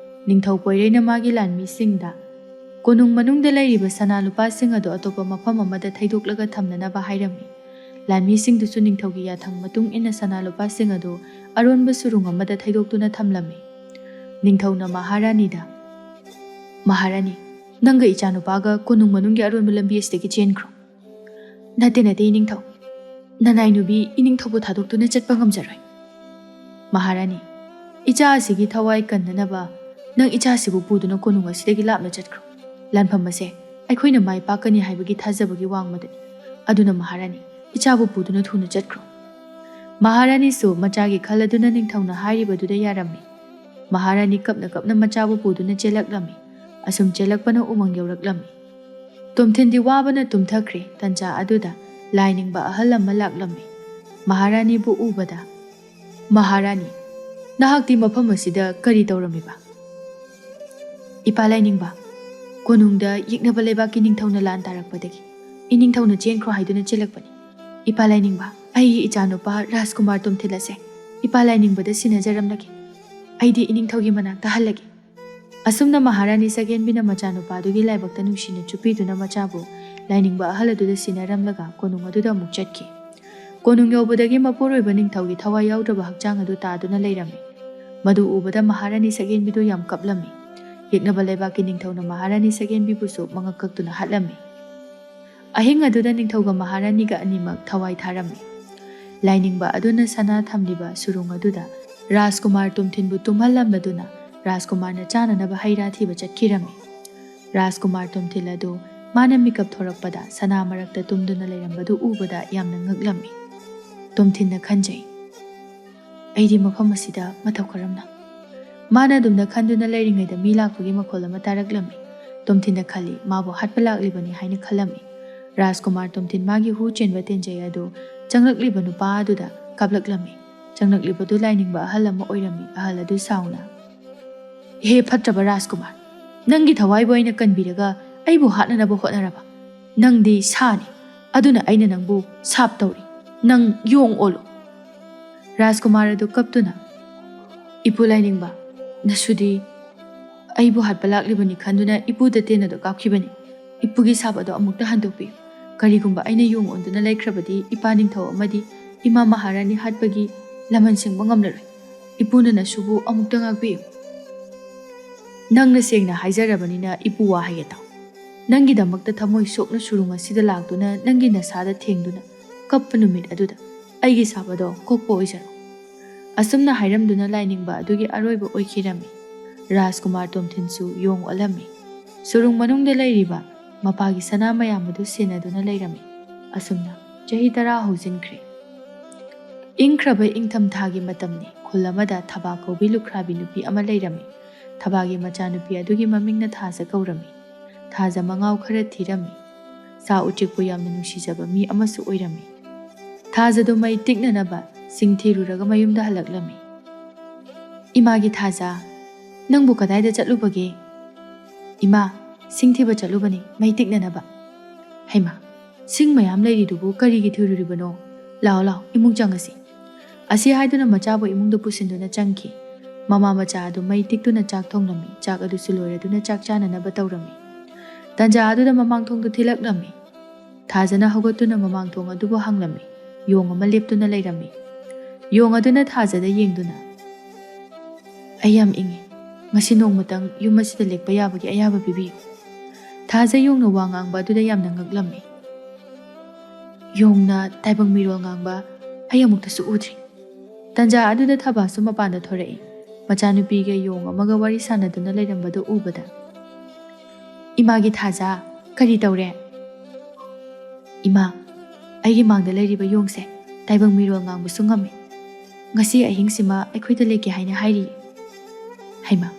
Speaker 1: ꯅꯤꯡꯊꯧ ꯄꯣꯏꯔꯩꯅ ꯃꯥꯒꯤ ꯂꯥꯟꯃꯤꯁꯤꯡꯗ ꯀꯣꯅꯨꯡ ꯃꯅꯨꯡꯗ ꯂꯩꯔꯤꯕ ꯁꯅꯥ ꯂꯨꯄꯥꯁꯤꯡ ꯑꯗꯨ ꯑꯇꯣꯞꯄ ꯃꯐꯝ ꯑꯃꯗ ꯊꯩꯗꯣꯛꯂꯒ ꯊꯝꯅꯅꯕ ꯍꯥꯏꯔꯝꯃꯤ꯫ ꯂꯥꯟꯃꯤꯁꯤꯡꯗꯨꯁꯨ ꯅꯤꯡꯊꯧꯒꯤ ꯌꯥꯊꯪ ꯃꯇꯨꯡ ꯏꯟꯅ ꯁꯅꯥ ꯂꯨꯄꯥꯁꯤꯡ ꯑꯗꯨ ꯑꯔꯣꯟꯕ ꯁꯨꯔꯨꯡ ꯑꯃꯗ ꯊꯩꯗꯣꯛꯇꯨꯅ ꯊꯝꯂꯝꯃꯤ꯫ ꯅꯤꯡꯊꯧꯅ ꯃꯍꯥꯔꯥꯅꯤꯗ "ꯃꯍꯥꯔꯥꯅꯤ, ꯅꯪꯒ ꯏꯆꯥꯅꯨꯄꯥꯒ ꯀꯣꯅꯨꯡ ꯃꯅꯨꯡꯒꯤ ꯑꯔꯣꯟꯕ ꯂꯝꯕꯤ ꯑꯁꯤꯗꯒꯤ ꯆꯦꯟꯈ꯭ꯔꯣ." "ꯅꯠꯇꯦ ꯏꯅꯤꯡꯊꯧ, ꯅꯅꯥꯏ ꯅꯨꯄꯤ ꯏꯅꯤꯡꯊꯧꯕꯨ ꯊꯥꯗꯣꯛꯇꯨꯅ ꯆꯠꯄ ꯉꯝꯖꯔꯣꯏ." "ꯃꯍꯥꯔꯥꯅꯤ, ꯏꯆꯥ ꯑꯁꯤꯒꯤ ꯊꯋꯥꯏ ꯀꯟꯅꯅꯕ ꯅꯪ ꯏꯆꯥꯁꯤꯕꯨ ꯄꯨꯗꯨꯅ ꯀꯣꯅꯨꯡ ꯑꯁꯤꯗꯒꯤ ꯂꯥꯞꯅ ꯆꯠꯈ꯭ꯔꯣ꯫ ꯂꯥꯟꯐꯝ ꯑꯁꯦ ꯑꯩꯈꯣꯏꯅ ꯃꯥꯏ ꯄꯥꯛꯀꯅꯤ ꯍꯥꯏꯕꯒꯤ ꯊꯥꯖꯕꯒꯤ ꯋꯥꯡꯃꯗꯅꯤ꯫ ꯑꯗꯨꯅ ꯃꯍꯥꯔꯥꯅꯤ, ꯏꯆꯥꯕꯨ ꯄꯨꯗꯨꯅ ꯊꯨꯅ ꯆꯠꯈ꯭ꯔꯣ." ꯃꯍꯥꯔꯥꯅꯤꯁꯨ ꯃꯆꯥꯒꯤ ꯈꯜꯂꯗꯨꯅ ꯅꯤꯡꯊꯧꯅ ꯍꯥꯏꯔꯤꯕꯗꯨꯗ ꯌꯥꯔꯝꯃꯤ꯫ ꯃꯍꯥꯔꯥꯅꯤ ꯀꯞꯅ ꯀꯞꯅ ꯃꯆꯥꯕꯨ ꯄꯨꯗꯨꯅ ꯆꯦꯜꯂꯛꯂꯝꯃꯤ꯫ ꯑꯁꯨꯝ ꯆꯦꯜꯂꯛꯄꯅ ꯎꯃꯪ ꯌꯧꯔꯛꯂꯝꯃꯤ꯫ ꯇꯣꯝꯊꯤꯟꯗꯤ ꯋꯥꯕꯅ ꯇꯨꯝꯊꯈ꯭ꯔꯦ꯫ ꯇꯟꯖꯥ ꯑꯗꯨꯗ ꯂꯥꯏꯅꯤꯡꯕ ꯑꯍꯜ ꯑꯃ ꯂꯥꯛꯂꯝꯃꯤ꯫ ꯃꯍꯥꯔꯥꯅꯤꯕꯨ ꯎꯕꯗ "ꯃꯍꯥꯔꯥꯅꯤ, ꯅꯍꯥꯛꯇꯤ ꯃꯐꯝ ꯑꯁꯤꯗ ꯀꯔꯤ ꯇꯧꯔꯝꯃꯤꯕ?" "ꯏꯄꯥ ꯂꯥꯏꯅꯤꯡꯕ, ꯀꯣꯅꯨꯡꯗ ꯌꯦꯛꯅꯕ ꯂꯩꯕꯥꯛꯀꯤ ꯅꯤꯡꯊꯧꯅ ꯂꯥꯟ ꯇꯥꯔꯛꯄꯗꯒꯤ ꯏꯅꯤꯡꯊꯧꯅ ꯆꯦꯟꯈ꯭ꯔꯣ ꯍꯥꯏꯗꯨꯅ ꯆꯦꯜꯂꯛꯄꯅꯤ꯫ ꯏꯄꯥ ꯂꯥꯏꯅꯤꯡꯕ, ꯑꯩꯒꯤ ꯏꯆꯥꯅꯨꯄꯥ ꯔꯥꯖꯀꯨꯃꯥꯔ ꯇꯣꯝꯊꯤꯟ ꯑꯁꯦ ꯏꯄꯥ ꯂꯥꯏꯅꯤꯡꯕꯗ ꯁꯤꯟꯅꯖꯔꯝꯂꯒꯦ꯫ ꯑꯩꯗꯤ ꯏꯅꯤꯡꯊꯧꯒꯤ ꯃꯅꯥꯛꯇ ꯍꯜꯂꯒꯦ." ꯑꯁꯨꯝꯅ ꯃꯍꯥꯔꯥꯅꯤ ꯁꯒꯦꯟꯕꯤꯅ ꯃꯆꯥꯅꯨꯄꯥꯗꯨꯒꯤ ꯂꯥꯏꯕꯛꯇ ꯅꯨꯡꯁꯤꯅ ꯆꯨꯞꯄꯤꯗꯨꯅ ꯃꯆꯥꯕꯨ ꯂꯥꯏꯅꯤꯡꯕ ꯑꯍꯜ ꯑꯗꯨꯗ ꯁꯤꯟꯅꯔꯝꯂꯒ ꯀꯣꯅꯨꯡ ꯑꯗꯨꯗ ꯑꯃꯨꯛ ꯆꯠꯈꯤ꯫ ꯀꯣꯅꯨꯡ ꯌꯧꯕꯗꯒꯤ ꯃꯄꯨꯔꯣꯏꯕ ꯅꯤꯡꯊꯧꯒꯤ ꯊꯋꯥꯏ ꯌꯥꯎꯗ꯭ꯔꯕ ꯍꯛꯆꯥꯡ ꯑꯗꯨ ꯇꯥꯗꯨꯅ ꯂꯩꯔꯝꯃꯤ꯫ ꯃꯗꯨ ꯎꯕꯗ ꯃꯍꯥꯔꯥꯅꯤ ꯁꯒꯦꯟꯕꯤꯗꯨ ꯌꯥꯝ ꯀꯞꯂꯝꯃꯤ꯫ ꯌꯦꯛꯅꯕ ꯂꯩꯕꯥꯛꯀꯤ ꯅꯤꯡꯊꯧꯅ ꯃꯍꯥꯔꯥꯅꯤ ꯁꯒꯦꯟꯕꯤꯕꯨꯁꯨ ꯃꯉꯛ ꯀꯛꯇꯨꯅ ꯍꯥꯠꯂꯝꯃꯤ꯫ ꯑꯍꯤꯡ ꯑꯗꯨꯗ ꯅꯤꯡꯊꯧꯒ ꯃꯍꯥꯔꯥꯅꯤꯒ ꯑꯅꯤꯃꯛ ꯊꯋꯥꯏ ꯊꯥꯔꯝꯃꯤ꯫ ꯂꯥꯏꯅꯤꯡꯕ ꯑꯗꯨꯅ ꯁꯅꯥ ꯊꯝꯂꯤꯕ ꯁꯨꯔꯨꯡ ꯑꯗꯨꯗ ꯔꯥꯖꯀꯨꯃꯥꯔ ꯇꯣꯝꯊꯤꯟꯕꯨ ꯇꯨꯝꯍꯜꯂꯝꯂꯗꯨꯅ ꯔꯥꯖꯀꯨꯃꯥꯔꯅ ꯆꯥꯅꯅꯕ ꯍꯩꯔꯥ ꯊꯤꯕ ꯆꯠꯈꯤꯔꯝꯃꯤ꯫ ꯔꯥꯖꯀꯨꯃꯥꯔ ꯇꯣꯝꯊꯤꯟ ꯑꯗꯨ ꯃꯥꯅ ꯃꯤꯀꯞ ꯊꯣꯔꯛꯄꯗ ꯁꯅꯥ ꯃꯔꯛꯇ ꯇꯨꯝꯗꯨꯅ ꯂꯩꯔꯝꯕꯗꯨ ꯎꯕꯗ ꯌꯥꯝꯅ ꯉꯛꯂꯝꯃꯤ꯫ ꯇꯣꯝꯊꯤꯟꯅ ꯈꯟꯖꯩ꯫ ꯑꯩꯗꯤ ꯃꯐꯝ ꯑꯁꯤꯗ ꯃꯇꯧ ꯀꯔꯝꯅ? ꯃꯥꯅ ꯑꯗꯨꯝꯅ ꯈꯟꯗꯨꯅ ꯂꯩꯔꯤꯉꯩꯗ ꯃꯤ ꯂꯥꯛꯄꯒꯤ ꯃꯈꯣꯜ ꯑꯃ ꯇꯥꯔꯛꯂꯝꯃꯤ꯫ ꯇꯣꯝꯊꯤꯟꯅ ꯈꯜꯂꯤ ꯃꯥꯕꯨ ꯍꯥꯠꯄ ꯂꯥꯛꯂꯤꯕꯅꯤ ꯍꯥꯏꯅ ꯈꯜꯂꯝꯃꯤ꯫ ꯔꯥꯖꯀꯨꯃꯥꯔ ꯇꯣꯝꯊꯤꯟ ꯃꯥꯒꯤ ꯍꯨ ꯆꯦꯟꯕ ꯇꯦꯟꯖꯩ ꯑꯗꯨ ꯆꯪꯂꯛꯂꯤꯕ ꯅꯨꯄꯥ ꯑꯗꯨꯗ ꯀꯥꯞꯂꯛꯂꯝꯃꯤ꯫ ꯆꯪꯂꯛꯂꯤꯕꯗꯨ ꯂꯥꯏꯅꯤꯡꯕ ꯑꯍꯜ ꯑꯃ ꯑꯣꯏꯔꯝꯃꯤ꯫ ꯑꯍꯜ ꯑꯗꯨ ꯁꯥꯎꯅ, "ꯍꯦ ꯐꯠꯇ꯭ꯔꯕ ꯔꯥꯖꯀꯨꯃꯥꯔ, ꯅꯪꯒꯤ ꯊꯋꯥꯏꯕꯨ ꯑꯩꯅ ꯀꯟꯕꯤꯔꯒ ꯑꯩꯕꯨ ꯍꯥꯠꯅꯅꯕ ꯍꯣꯠꯅꯔꯕ? ꯅꯪꯗꯤ ꯁꯥꯅꯤ, ꯑꯗꯨꯅ ꯑꯩꯅ ꯅꯪꯕꯨ ꯁꯥꯞ ꯇꯧꯔꯤ, ꯅꯪ ꯌꯣꯡ ꯑꯣꯜꯂꯨ." ꯔꯥꯖꯀꯨꯃꯥꯔ ꯑꯗꯨ ꯀꯞꯇꯨꯅ, "ꯏꯄꯨ ꯂꯥꯏꯅꯤꯡꯕ, ꯅꯁꯨꯗꯤ ꯑꯩꯕꯨ ꯍꯥꯠꯄ ꯂꯥꯛꯂꯤꯕꯅꯤ ꯈꯟꯗꯨꯅ ꯏꯄꯨꯗ ꯇꯦꯟ ꯑꯗꯨ ꯀꯥꯞꯈꯤꯕꯅꯤ꯫ ꯏꯄꯨꯒꯤ ꯁꯥꯞ ꯑꯗꯨ ꯑꯃꯨꯛꯇ ꯍꯟꯗꯣꯛꯄꯤꯌꯨ꯫ ꯀꯔꯤꯒꯨꯝꯕ ꯑꯩꯅ ꯌꯣꯡ ꯑꯣꯟꯗꯨꯅ ꯂꯩꯈ꯭ꯔꯕꯗꯤ ꯏꯄꯥ ꯅꯤꯡꯊꯧ ꯑꯃꯗꯤ ꯏꯃꯥ ꯃꯍꯥꯔꯥꯅꯤ ꯍꯥꯠꯄꯒꯤ ꯂꯃꯟ ꯁꯤꯡꯕ ꯉꯝꯂꯔꯣꯏ꯫ ꯏꯄꯨꯅ ꯅꯁꯨꯕꯨ ꯑꯃꯨꯛꯇ ꯉꯥꯛꯄꯤꯌꯨ." "ꯅꯪꯅ ꯁꯦꯡꯅ ꯍꯥꯏꯖꯔꯕꯅꯤꯅ ꯏꯄꯨ ꯋꯥ ꯍꯥꯏꯒꯦ ꯇꯥꯎ꯫ ꯅꯪꯒꯤꯗꯃꯛꯇ ꯊꯃꯣꯏ ꯁꯣꯛꯅ ꯁꯨꯔꯨꯡ ꯑꯁꯤꯗ ꯂꯥꯛꯇꯨꯅ ꯅꯪꯒꯤ ꯅꯁꯥꯗ ꯊꯦꯡꯗꯨꯅ ꯀꯞꯄ ꯅꯨꯃꯤꯠ ꯑꯗꯨꯗ ꯑꯩꯒꯤ ꯁꯥꯞ ꯑꯗꯣ ꯀꯣꯛꯄ ꯑꯣꯏꯖꯔꯣ." ꯑꯁꯨꯝꯅ ꯍꯥꯏꯔꯝꯗꯨꯅ ꯂꯥꯏꯅꯤꯡꯕ ꯑꯗꯨꯒꯤ ꯑꯔꯣꯏꯕ ꯑꯣꯏꯈꯤꯔꯝꯃꯤ꯫ ꯔꯥꯖꯀꯨꯃꯥꯔ ꯇꯣꯝꯊꯤꯟꯁꯨ ꯌꯣꯡ ꯑꯣꯜꯂꯝꯃꯤ꯫ ꯁꯨꯔꯨꯡ ꯃꯅꯨꯡꯗ ꯂꯩꯔꯤꯕ ꯃꯄꯥꯒꯤ ꯁꯅꯥ ꯃꯌꯥꯝ ꯑꯗꯨ ꯁꯦꯟꯅꯗꯨꯅ ꯂꯩꯔꯝꯃꯤ꯫ ꯑꯁꯨꯝꯅ ꯆꯍꯤ 10 ꯍꯧꯖꯤꯟꯈ꯭ꯔꯦ꯫ ꯏꯪꯈ꯭ꯔꯕ ꯏꯪꯊꯝꯊꯥꯒꯤ ꯃꯇꯝꯅꯤ꯫ ꯈꯨꯜ ꯑꯃꯗ ꯊꯕꯥ ꯀꯧꯕꯤ ꯂꯨꯈ꯭ꯔꯥꯕꯤ ꯅꯨꯄꯤ ꯑꯃ ꯂꯩꯔꯝꯃꯤ꯫ ꯊꯕꯥꯒꯤ ꯃꯆꯥꯅꯨꯄꯤ ꯑꯗꯨꯒꯤ ꯃꯃꯤꯡꯅ ꯊꯥꯖ ꯀꯧꯔꯝꯃꯤ꯫ ꯊꯥꯖ ꯃꯉꯥꯎ ꯈꯔ ꯊꯤꯔꯝꯃꯤ꯫ ꯁꯥ ꯎꯆꯦꯛꯄꯨ ꯌꯥꯝꯅ ꯅꯨꯡꯁꯤꯖꯕ ꯃꯤ ꯑꯃꯁꯨ ꯑꯣꯏꯔꯝꯃꯤ꯫ ꯊꯥꯖꯗꯨ ꯃꯩ ꯇꯤꯛꯅꯅꯕ ꯁꯤꯡ ꯊꯤꯔꯨꯔꯒ ꯃꯌꯨꯝꯗ ꯍꯜꯂꯛꯂꯝꯃꯤ꯫ "ꯏꯃꯥꯒꯤ ꯊꯥꯖ, ꯅꯪꯕꯨ ꯀꯗꯥꯏꯗ ꯆꯠꯂꯨꯕꯒꯦ?" "ꯏꯃꯥ, ꯁꯤꯡ ꯊꯤꯕ ꯆꯠꯂꯨꯕꯅꯤ ꯃꯩ ꯇꯤꯛꯅꯅꯕ." "ꯍꯩꯃꯥ, ꯁꯤꯡ ꯃꯌꯥꯝ ꯂꯩꯔꯤꯗꯨꯕꯨ ꯀꯔꯤꯒꯤ ꯊꯤꯔꯨꯔꯤꯕꯅꯣ? ꯂꯥꯛꯑꯣ ꯂꯥꯛꯑꯣ, ꯏꯃꯨꯡ ꯆꯪꯉꯁꯤ." ꯑꯁꯤ ꯍꯥꯏꯗꯨꯅ ꯃꯆꯥꯕꯨ ꯏꯃꯨꯡꯗ ꯄꯨꯁꯤꯟꯗꯨꯅ ꯆꯪꯈꯤ꯫ ꯃꯃꯥ ꯃꯆꯥ ꯑꯗꯨ ꯃꯩ ꯇꯤꯛꯇꯨꯅ ꯆꯥꯛ ꯊꯣꯡꯂꯝꯃꯤ꯫ ꯆꯥꯛ ꯑꯗꯨꯁꯨ ꯂꯣꯏꯔꯗꯨꯅ ꯆꯥꯛ ꯆꯥꯅꯅꯕ ꯇꯧꯔꯝꯃꯤ꯫ ꯇꯟꯖꯥ ꯑꯗꯨꯗ ꯃꯃꯥꯡꯊꯣꯡꯗ ꯊꯤꯜꯂꯛꯂꯝꯃꯤ꯫ ꯊꯥꯖꯅ ꯍꯧꯒꯠꯇꯨꯅ ꯃꯃꯥꯡꯊꯣꯡ ꯑꯗꯨꯕꯨ ꯍꯪꯂꯝꯃꯤ꯫ ꯌꯣꯡ ꯑꯃ ꯂꯦꯞꯇꯨꯅ ꯂꯩꯔꯝꯃꯤ꯫ ꯌꯣꯡ ꯑꯗꯨꯅ ꯊꯥꯖꯗ ꯌꯦꯡꯗꯨꯅ, "ꯑꯩ ꯌꯥꯝ ꯏꯪꯉꯤ, ꯉꯁꯤ ꯅꯣꯡꯃꯇꯪ ꯌꯨꯝ ꯑꯁꯤꯗ ꯂꯦꯛꯄ ꯌꯥꯕꯒꯤ ꯑꯌꯥꯕ ꯄꯤꯕꯤꯌꯨ." ꯊꯥꯖ ꯌꯣꯡꯅ ꯋꯥ ꯉꯥꯡꯕ ꯑꯗꯨꯗ ꯌꯥꯝꯅ ꯉꯛꯂꯝꯃꯤ꯫ ꯌꯣꯡꯅ ꯇꯥꯏꯕꯪ ꯃꯤꯔꯣꯜ ꯉꯥꯡꯕ ꯑꯩ ꯑꯃꯨꯛꯇꯁꯨ ꯎꯗ꯭ꯔꯤ꯫ ꯇꯟꯖꯥ ꯑꯗꯨꯗ ꯊꯕꯥꯁꯨ ꯃꯄꯥꯟꯗ ꯊꯣꯔꯛꯏ꯫ ꯃꯆꯥꯅꯨꯄꯤꯒ ꯌꯣꯡ ꯑꯃꯒ ꯋꯥꯔꯤ ꯁꯥꯟꯅꯗꯨꯅ ꯂꯩꯔꯝꯕꯗꯨ ꯎꯕꯗ, "ꯏꯃꯥꯒꯤ ꯊꯥꯖ, ꯀꯔꯤ ꯇꯧꯔꯦ?" "ꯏꯃꯥ, ꯑꯩꯒꯤ ꯃꯥꯡꯗ ꯂꯩꯔꯤꯕ ꯌꯣꯡꯁꯦ ꯇꯥꯏꯕꯪ ꯃꯤꯔꯣꯜ ꯉꯥꯡꯕꯁꯨ ꯉꯝꯃꯤ꯫ ꯉꯁꯤ ꯑꯍꯤꯡꯁꯤꯃ ꯑꯩꯈꯣꯏꯗ ꯂꯦꯛꯀꯦ ꯍꯥꯏꯅ ꯍꯥꯏꯔꯤꯌꯦ." "ꯍꯩꯃꯥ,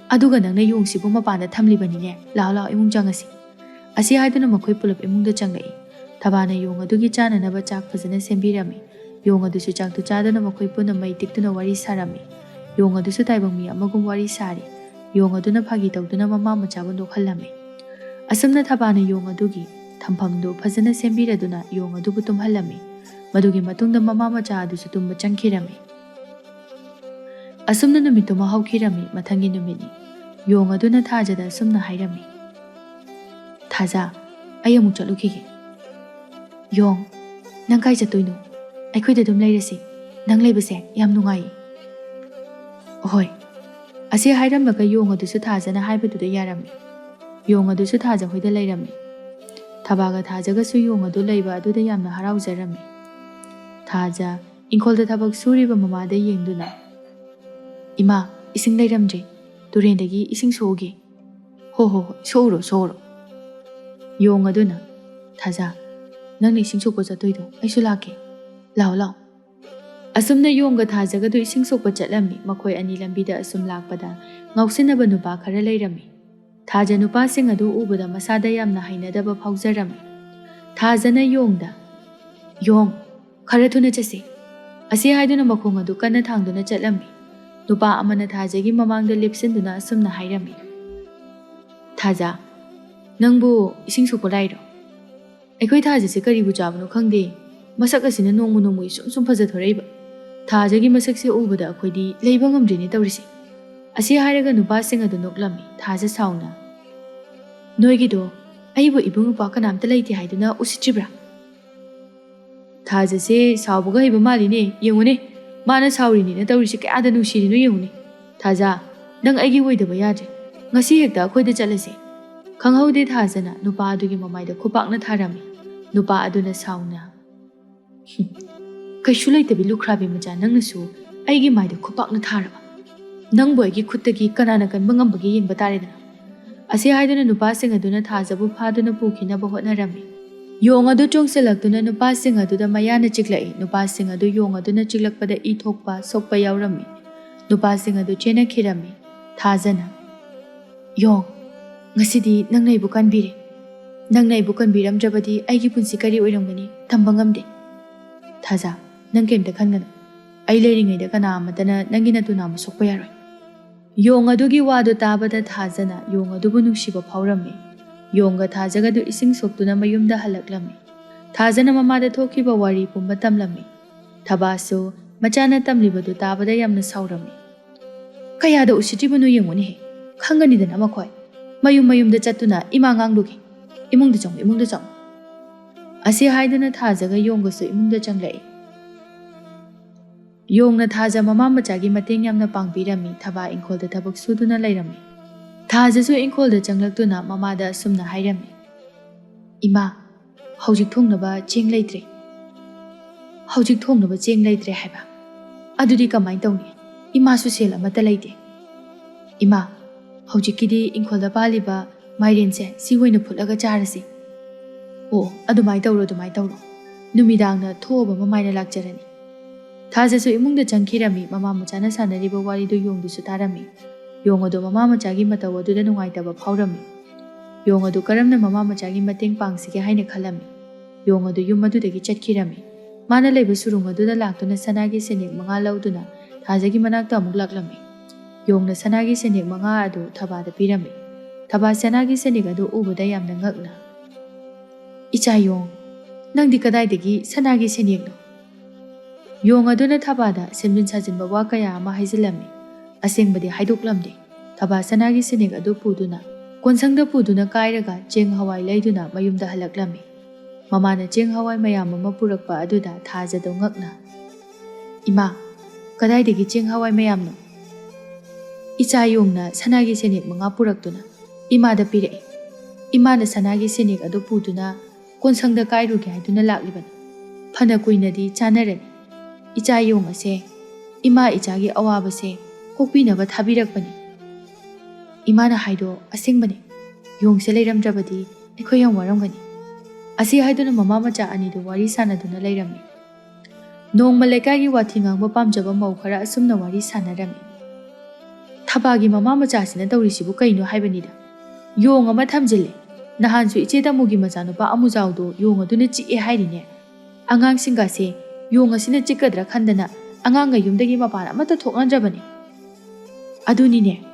Speaker 1: ꯑꯗꯨꯒ ꯅꯪꯅ ꯌꯣꯡꯁꯤꯕꯨ ꯃꯄꯥꯟꯗ ꯊꯝꯂꯤꯕꯅꯤꯅꯦ꯫ ꯂꯥꯛꯑꯣ ꯂꯥꯛꯑꯣ, ꯏꯃꯨꯡ ꯆꯪꯉꯁꯤ." ꯑꯁꯤ ꯍꯥꯏꯗꯨꯅ ꯃꯈꯣꯏ ꯄꯨꯂꯞ ꯏꯃꯨꯡꯗ ꯆꯪꯂꯛꯏ꯫ ꯊꯕꯥꯅ ꯌꯣꯡ ꯑꯗꯨꯒꯤ ꯆꯥꯅꯅꯕ ꯆꯥꯛ ꯐꯖꯅ ꯁꯦꯝꯕꯤꯔꯝꯃꯤ꯫ ꯌꯣꯡ ꯑꯗꯨꯁꯨ ꯆꯥꯛꯇꯨ ꯆꯥꯗꯨꯅ ꯃꯈꯣꯏ ꯄꯨꯟꯅ ꯃꯩ ꯇꯤꯛꯇꯨꯅ ꯋꯥꯔꯤ ꯁꯥꯔꯝꯃꯤ꯫ ꯌꯣꯡ ꯑꯗꯨꯁꯨ ꯇꯥꯏꯕꯪ ꯃꯤ ꯑꯃꯒꯨꯝ ꯋꯥꯔꯤ ꯁꯥꯔꯤ꯫ ꯌꯣꯡ ꯑꯗꯨꯅ ꯐꯥꯒꯤ ꯇꯧꯗꯨꯅ ꯃꯃꯥ ꯃꯆꯥꯕꯨ ꯅꯣꯛꯍꯜꯂꯝꯃꯤ꯫ ꯑꯁꯨꯝꯅ ꯊꯕꯥꯅ ꯌꯣꯡ ꯑꯗꯨꯒꯤ ꯊꯝꯐꯝꯗꯨ ꯐꯖꯅ ꯁꯦꯝꯕꯤꯔꯗꯨꯅ ꯌꯣꯡ ꯑꯗꯨꯕꯨ ꯇꯨꯝꯍꯜꯂꯝꯃꯤ꯫ ꯃꯗꯨꯒꯤ ꯃꯇꯨꯡꯗ ꯃꯃꯥ ꯃꯆꯥ ꯑꯗꯨꯁꯨ ꯇꯨꯝꯕ ꯆꯪꯈꯤꯔꯝꯃꯤ꯫ ꯑꯁꯨꯝꯅ ꯅꯨꯃꯤꯠꯇꯨꯃ ꯍꯧꯈꯤꯔꯝꯃꯤ꯫ ꯃꯊꯪꯒꯤ ꯅꯨꯃꯤꯠꯅꯤ꯫ ꯌꯣꯡ ꯑꯗꯨꯅ ꯊꯥꯖꯗ ꯑꯁꯨꯝꯅ ꯍꯥꯏꯔꯝꯃꯤ, "ꯊꯥꯖ, ꯑꯩ ꯑꯃꯨꯛ ꯆꯠꯂꯨꯈꯤꯒꯦ." "ꯌꯣꯡ, ꯅꯪ ꯀꯥꯏ ꯆꯠꯇꯣꯏꯅꯣ? ꯑꯩꯈꯣꯏꯗ ꯑꯗꯨꯝ ꯂꯩꯔꯁꯤ, ꯅꯪ ꯂꯩꯕꯁꯦ ꯌꯥꯝ ꯅꯨꯡꯉꯥꯏꯌꯦ." "ꯑꯍꯣꯏ." ꯑꯁꯤ ꯍꯥꯏꯔꯝꯂꯒ ꯌꯣꯡ ꯑꯗꯨꯁꯨ ꯊꯥꯖꯅ ꯍꯥꯏꯕꯗꯨꯗ ꯌꯥꯔꯝꯃꯤ꯫ ꯌꯣꯡ ꯑꯗꯨꯁꯨ ꯊꯥꯖ ꯍꯣꯏꯗ ꯂꯩꯔꯝꯃꯤ꯫ ꯊꯕꯥꯒ ꯊꯥꯖꯒꯁꯨ ꯌꯣꯡ ꯑꯗꯨ ꯂꯩꯕ ꯑꯗꯨꯗ ꯌꯥꯝꯅ ꯍꯔꯥꯎꯖꯔꯝꯃꯤ꯫ ꯊꯥꯖ ꯏꯪꯈꯣꯜꯗ ꯊꯕꯛ ꯁꯨꯔꯤꯕ ꯃꯃꯥꯗ ꯌꯦꯡꯗꯨꯅ, "ꯏꯃꯥ, ꯏꯁꯤꯡ ꯂꯩꯔꯝꯗ꯭ꯔꯦ, ꯇꯨꯔꯦꯟꯗꯒꯤ ꯏꯁꯤꯡ ꯁꯣꯛꯎꯒꯦ." "ꯍꯣ ꯍꯣ ꯍꯣꯏ, ꯁꯣꯛꯎꯔꯣ ꯁꯣꯛꯎꯔꯣ." ꯌꯣꯡ ꯑꯗꯨꯅ, "ꯊꯥꯖ, ꯅꯪꯅ ꯏꯁꯤꯡ ꯁꯣꯛꯄ ꯆꯠꯇꯣꯏꯗꯣ ꯑꯩꯁꯨ ꯂꯥꯛꯀꯦ, ꯂꯥꯛꯑꯣ ꯂꯥꯛꯑꯣ." ꯑꯁꯨꯝꯅ ꯌꯣꯡꯒ ꯊꯥꯖꯒꯗꯨ ꯏꯁꯤꯡ ꯁꯣꯛꯄ ꯆꯠꯂꯝꯃꯤ꯫ ꯃꯈꯣꯏ ꯑꯅꯤ ꯂꯝꯕꯤꯗ ꯑꯁꯨꯝ ꯂꯥꯛꯄꯗ ꯉꯥꯎꯁꯤꯟꯅꯕ ꯅꯨꯄꯥ ꯈꯔ ꯂꯩꯔꯝꯃꯤ꯫ ꯊꯥꯖ ꯅꯨꯄꯥꯁꯤꯡ ꯑꯗꯨ ꯎꯕꯗ ꯃꯁꯥꯗ ꯌꯥꯝꯅ ꯍꯩꯅꯗꯕ ꯐꯥꯎꯖꯔꯝꯃꯤ꯫ ꯊꯥꯖꯅ ꯌꯣꯡꯗ, "ꯌꯣꯡ, ꯈꯔ ꯊꯨꯅ ꯆꯠꯁꯤ." ꯑꯁꯤ ꯍꯥꯏꯗꯨꯅ ꯃꯈꯣꯡ ꯑꯗꯨ ꯀꯟꯅ ꯊꯥꯡꯗꯨꯅ ꯆꯠꯂꯝꯃꯤ꯫ ꯅꯨꯄꯥ ꯑꯃꯅ ꯊꯥꯖꯒꯤ ꯃꯃꯥꯡꯗ ꯂꯦꯞꯁꯤꯟꯗꯨꯅ ꯑꯁꯨꯝꯅ ꯍꯥꯏꯔꯝꯃꯤ, "ꯊꯥꯖ, ꯅꯪꯕꯨ ꯏꯁꯤꯡ ꯁꯣꯛꯄ ꯂꯥꯛꯏꯔꯣ? ꯑꯩꯈꯣꯏ ꯊꯥꯖꯁꯦ ꯀꯔꯤꯕꯨ ꯆꯥꯕꯅꯣ ꯈꯪꯗꯦ, ꯃꯁꯛ ꯑꯁꯤꯅ ꯅꯣꯡꯃ ꯅꯣꯡꯃꯒꯤ ꯁꯨꯝ ꯐꯖꯊꯣꯔꯛꯏꯕ꯫ ꯊꯥꯖꯒꯤ ꯃꯁꯛꯁꯦ ꯎꯕꯗ ꯑꯩꯈꯣꯏꯗꯤ ꯂꯩꯕ ꯉꯝꯗ꯭ꯔꯤꯅꯦ ꯇꯧꯔꯤꯁꯦ." ꯑꯁꯤ ꯍꯥꯏꯔꯒ ꯅꯨꯄꯥꯁꯤꯡ ꯑꯗꯨ ꯅꯣꯛꯂꯝꯃꯤ꯫ ꯊꯥꯖ ꯁꯥꯎꯅ, "ꯅꯣꯏꯒꯤꯗꯣ ꯑꯩꯕꯨ ꯏꯕꯨꯡ ꯏꯄ꯭ꯋꯥ ꯀꯅꯥꯝꯇ ꯂꯩꯇꯦ ꯍꯥꯏꯗꯨꯅ ꯎꯁꯤꯠꯇ꯭ꯔꯤꯕ꯭ꯔꯥ?" "ꯊꯥꯖꯁꯦ ꯁꯥꯎꯕꯒ ꯍꯩꯕ ꯃꯥꯜꯂꯤꯅꯦ, ꯌꯦꯡꯉꯨꯅꯦ, ꯃꯥꯅ ꯁꯥꯎꯔꯤꯅꯦꯅ ꯇꯧꯔꯤꯁꯦ ꯀꯌꯥꯗ ꯅꯨꯡꯁꯤꯔꯤꯅꯣ ꯌꯦꯡꯉꯨꯅꯦ꯫ ꯊꯥꯖ, ꯅꯪ ꯑꯩꯒꯤ ꯑꯣꯏꯗꯕ ꯌꯥꯗ꯭ꯔꯦ, ꯉꯁꯤ ꯍꯦꯛꯇ ꯑꯩꯈꯣꯏꯗ ꯆꯠꯂꯁꯦ." ꯈꯪꯍꯧꯗꯦ ꯊꯥꯖꯅ ꯅꯨꯄꯥ ꯑꯗꯨꯒꯤ ꯃꯃꯥꯏꯗ ꯈꯨꯄꯥꯛꯅ ꯊꯥꯔꯝꯃꯤ꯫ ꯅꯨꯄꯥ ꯑꯗꯨꯅ ꯁꯥꯎꯅ, "ꯀꯩꯁꯨ ꯂꯩꯇꯕꯤ ꯂꯨꯈ꯭ꯔꯥꯕꯤ ꯃꯆꯥ ꯅꯪꯅꯁꯨ ꯑꯩꯒꯤ ꯃꯥꯏꯗ ꯈꯨꯄꯥꯛꯅ ꯊꯥꯔꯕ? ꯅꯪꯕꯨ ꯑꯩꯒꯤ ꯈꯨꯠꯇꯒꯤ ꯀꯅꯥꯅ ꯀꯟꯕ ꯉꯝꯕꯒꯦ ꯌꯦꯡꯕ ꯇꯥꯔꯦꯗꯅ." ꯑꯁꯤ ꯍꯥꯏꯗꯨꯅ ꯅꯨꯄꯥꯁꯤꯡ ꯑꯗꯨꯅ ꯊꯥꯖꯕꯨ ꯐꯥꯗꯨꯅ ꯄꯨꯈꯤꯅꯕ ꯍꯣꯠꯅꯔꯝꯃꯤ꯫ Yong adu chongsilaktuna nupasing aduda mayana chiklai. Nupasing adu yong aduna chiklakpada I thokpa sokpa yaurami. Nupasing adu chena khirami. Thajana. Yong, ngasidi nangna ibu kanbiri. Nangna ibu kanbiramdrabadi aigi punsi kari oiramgani thamba ngamde. Thaja, nang kemta khangana. Ai leiringaida kana amatana nangi natuna ama sokpa yaroi. Yong adugi wadu tabada thajana yong adubu nungsiba phaurammi. Yongga Thajaga du ising soktuna mayumda halaklami. Thajana mamada thokiba wari pumba tamlami. Thabasu machana tamlibadu tabada yamna saurami. Kayada usitibunu yenguni he. Khanganidana makhoi. Mayumda chatuna ima ngangdugi. Imungda chong. Asi haidana Thajaga yonggasu imungda changlai. Yongna Thaja mama machagi mateng yamna pangbirami thaba ingkholda thabak suduna lairami. Thajasu ingkholda changlaktuna mamada sumna hairami. Ima, hojik thongnaba cheng leitre. Hojik thongnaba cheng leitre haiba. Adudi kamai tawni. Ima su sel amata leite. Ima, hojikidi ingkholda paliba mairense si hoina phulaga charasi. Oh, adumai tawro. Numidangna thoba mamaina lakjarani. Thajasu imungda changkhirami mama machana sanariba waridu yongdusu tarami. Yong adu mama machagi mataw aduda nungaitaba phaurammi. Yong adu karamna mama machagi mateng pangsige haina khalami. Yong adu yum adudagi chatkhirami. Mana leiba surung aduda laktuna sanagi senek manga lauduna Thajagi manakta amuk laklami. Yongna sanagi senek manga adu thabada pirami. Thaba sanagi senek adu ubada yamna ngakna. Icha Yong, nangdi kadaidagi sanagi senekno. Yong aduna thabada semjin sajinba wa kaya ama haizilami. Asengbadi haidoklamde. Thaba sanagi senek adu puduna. Konsangda puduna kairaga cheng hawai leiduna mayumda halaklami. Mamana cheng hawai mayam ama purakpa aduda Thajado ngakna. Ima, kadaidagi cheng hawai mayamno. Icha Yongna sanagi senek manga puraktuna. Imada pire. Imana sanagi senek adu puduna konsangda kairuge haiduna lakliban. Phana kuinadi chanarani. Icha Yong ase ima ichagi awabase kokpinaba thabirakpani. Imana haido asengbani. Yongse leiramdrabadi akhoi yam waramgani. Asi haiduna mama macha anidu wari sanaduna leirami. Nongma lekagi wathi ngangba pamjaba mau khara asumna wari sanarami. Thabagi mama macha sina tawrisibu kaino haibanida. Yong ama thamjille. Nahansu iche tamugi machanupa amujawdo yong aduna chi e hairine. Angang singase Yong asina chikadra khandana anganga yumdagi mapana amata thoknandrabani. Adunine,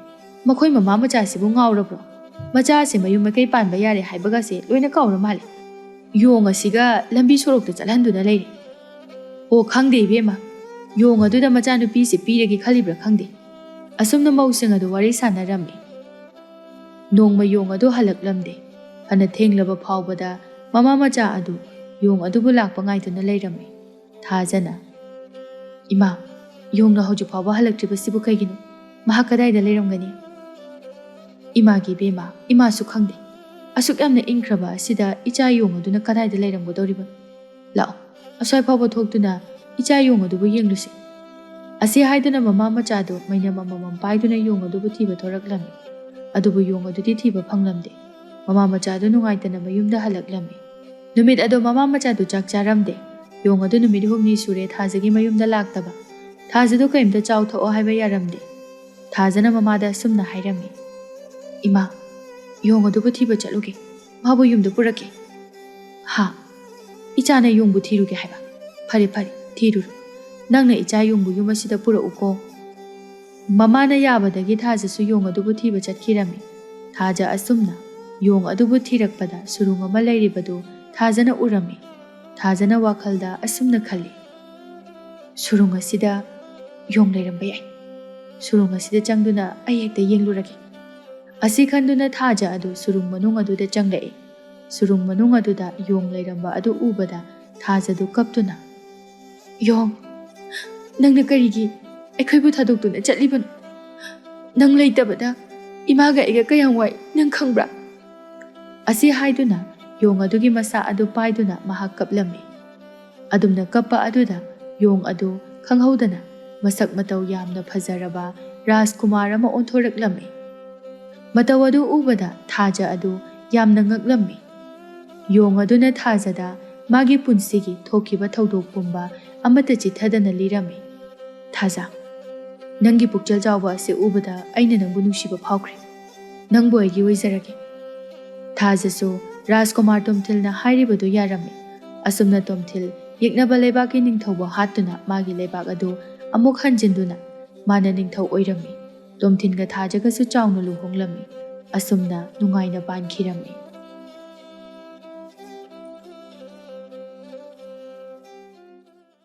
Speaker 1: makhoi mama macha sibu ngaurabro. Macha se mayum makai panba yare haibaga se loina kaura male. Yong asiga lambi sorokta chalhanduna leire. O khangde ibema. Yong aduda macha nupi se piragi khalibra khangde. Asumna mausing adu wari sanarami. Nongma Yong adu halaklamde. Hana thenglaba phawbada mama macha adu Yong adubu lakpa ngaituna leirami. Thajana. Ima, Yongna hojik phawba halaktriba sibu kaigino. Mahak kadaida leiramgani. Imagi bema, ima su khangde. Asuk yamna ingkraba asida icha Yong aduna kadaida leiramgodoribano. Lao, aswai phawba thoktuna icha Yong adubu yenglusi. Asi haiduna mama machado maina mamam paiduna Yong adubu thiba thoraklami. Adubu Yong adudi thiba phanglamde. Mama machado nungaitana mayumda halaklami. Numit ado mama machado chak charamde. Yong adu numit humni sure Thajagi mayumda laktaba. Thajado kaimta chawtho haiba yaramde. Thajana mamada sumna hairami. Ima, Yong adubu thiba chaluge. Mabu yumda purake. Ha, ichana Yongbu thiruge haiba. Phare thiruru. Nangna icha Yongbu yumasida pura uko. Mamana yabadagi Thajasu Yong adubu thiba chatkirami. Thaja asumna Yong adubu thirakpada surung ama leiribadu Thajana urami. Thajana wakhalda asumna khali. Surung asida Yong leiramba yai. Surung asida changduna ayekta yengluragi. Asi khanduna Thaja adu surung manung aduda changlai. Surung manung aduda Yong leiramba adu ubada Thajadu kaptuna. Yong, nangna karigi aikhoibu thadoktuna chatlibano. Nang leitabada imaga aiga kayang wai nang khangbra. Asi haiduna Yong adugi masa adu paiduna mahak kaplami. Adumna kappa aduda Yong adu khanghaudana masak mataw yamna phajaraba Rajkumar ama onthoraklami. Mataw adu ubada Thaja adu yamna ngaklami. ꯌꯣꯡ ꯑꯗꯨꯅ ꯊꯥꯖꯗ ꯃꯥꯒꯤ ꯄꯨꯟꯁꯤꯒꯤ ꯊꯣꯛꯈꯤꯕ ꯊꯧꯗꯣꯛ ꯄꯨꯝꯕ ꯑꯃꯠꯇ ꯆꯤꯊꯗꯅ ꯂꯤꯔꯝꯃꯤ꯫ ꯊꯥꯖ, ꯅꯪꯒꯤ ꯄꯨꯛꯆꯦꯜ ꯆꯥꯎꯕ ꯑꯁꯤ ꯎꯕꯗ ꯑꯩꯅ ꯅꯪꯕꯨ ꯅꯨꯡꯁꯤꯕ ꯐꯥꯎꯈ꯭ꯔꯦ꯫ ꯅꯪꯕꯨ ꯑꯩꯒꯤ ꯑꯣꯏꯖꯔꯒꯦ꯫ ꯊꯥꯖꯁꯨ ꯔꯥꯖꯀꯨꯃꯥꯔ ꯇꯣꯝꯊꯤꯜꯅ ꯍꯥꯏꯔꯤꯕꯗꯨ ꯌꯥꯔꯝꯃꯤ꯫ ꯑꯁꯨꯝꯅ ꯇꯣꯝꯊꯤꯜ ꯌꯦꯛꯅꯕ ꯂꯩꯕꯥꯛꯀꯤ ꯅꯤꯡꯊꯧꯕꯨ ꯍꯥꯠꯇꯨꯅ ꯃꯥꯒꯤ ꯂꯩꯕꯥꯛ ꯑꯗꯨ ꯑꯃꯨꯛ ꯍꯟꯖꯤꯟꯗꯨꯅ ꯃꯥꯅ ꯅꯤꯡꯊꯧ ꯑꯣꯏꯔꯝꯃꯤ꯫ ꯇꯣꯝꯊꯤꯟꯒ ꯊꯥꯖꯒꯁꯨ ꯆꯥꯎꯅ ꯂꯨꯍꯣꯡꯂꯝꯃꯤ꯫ ꯑꯁꯨꯝꯅ ꯅꯨꯡꯉꯥꯏꯅ ꯄꯥꯟꯈꯤꯔꯝꯃꯤ꯫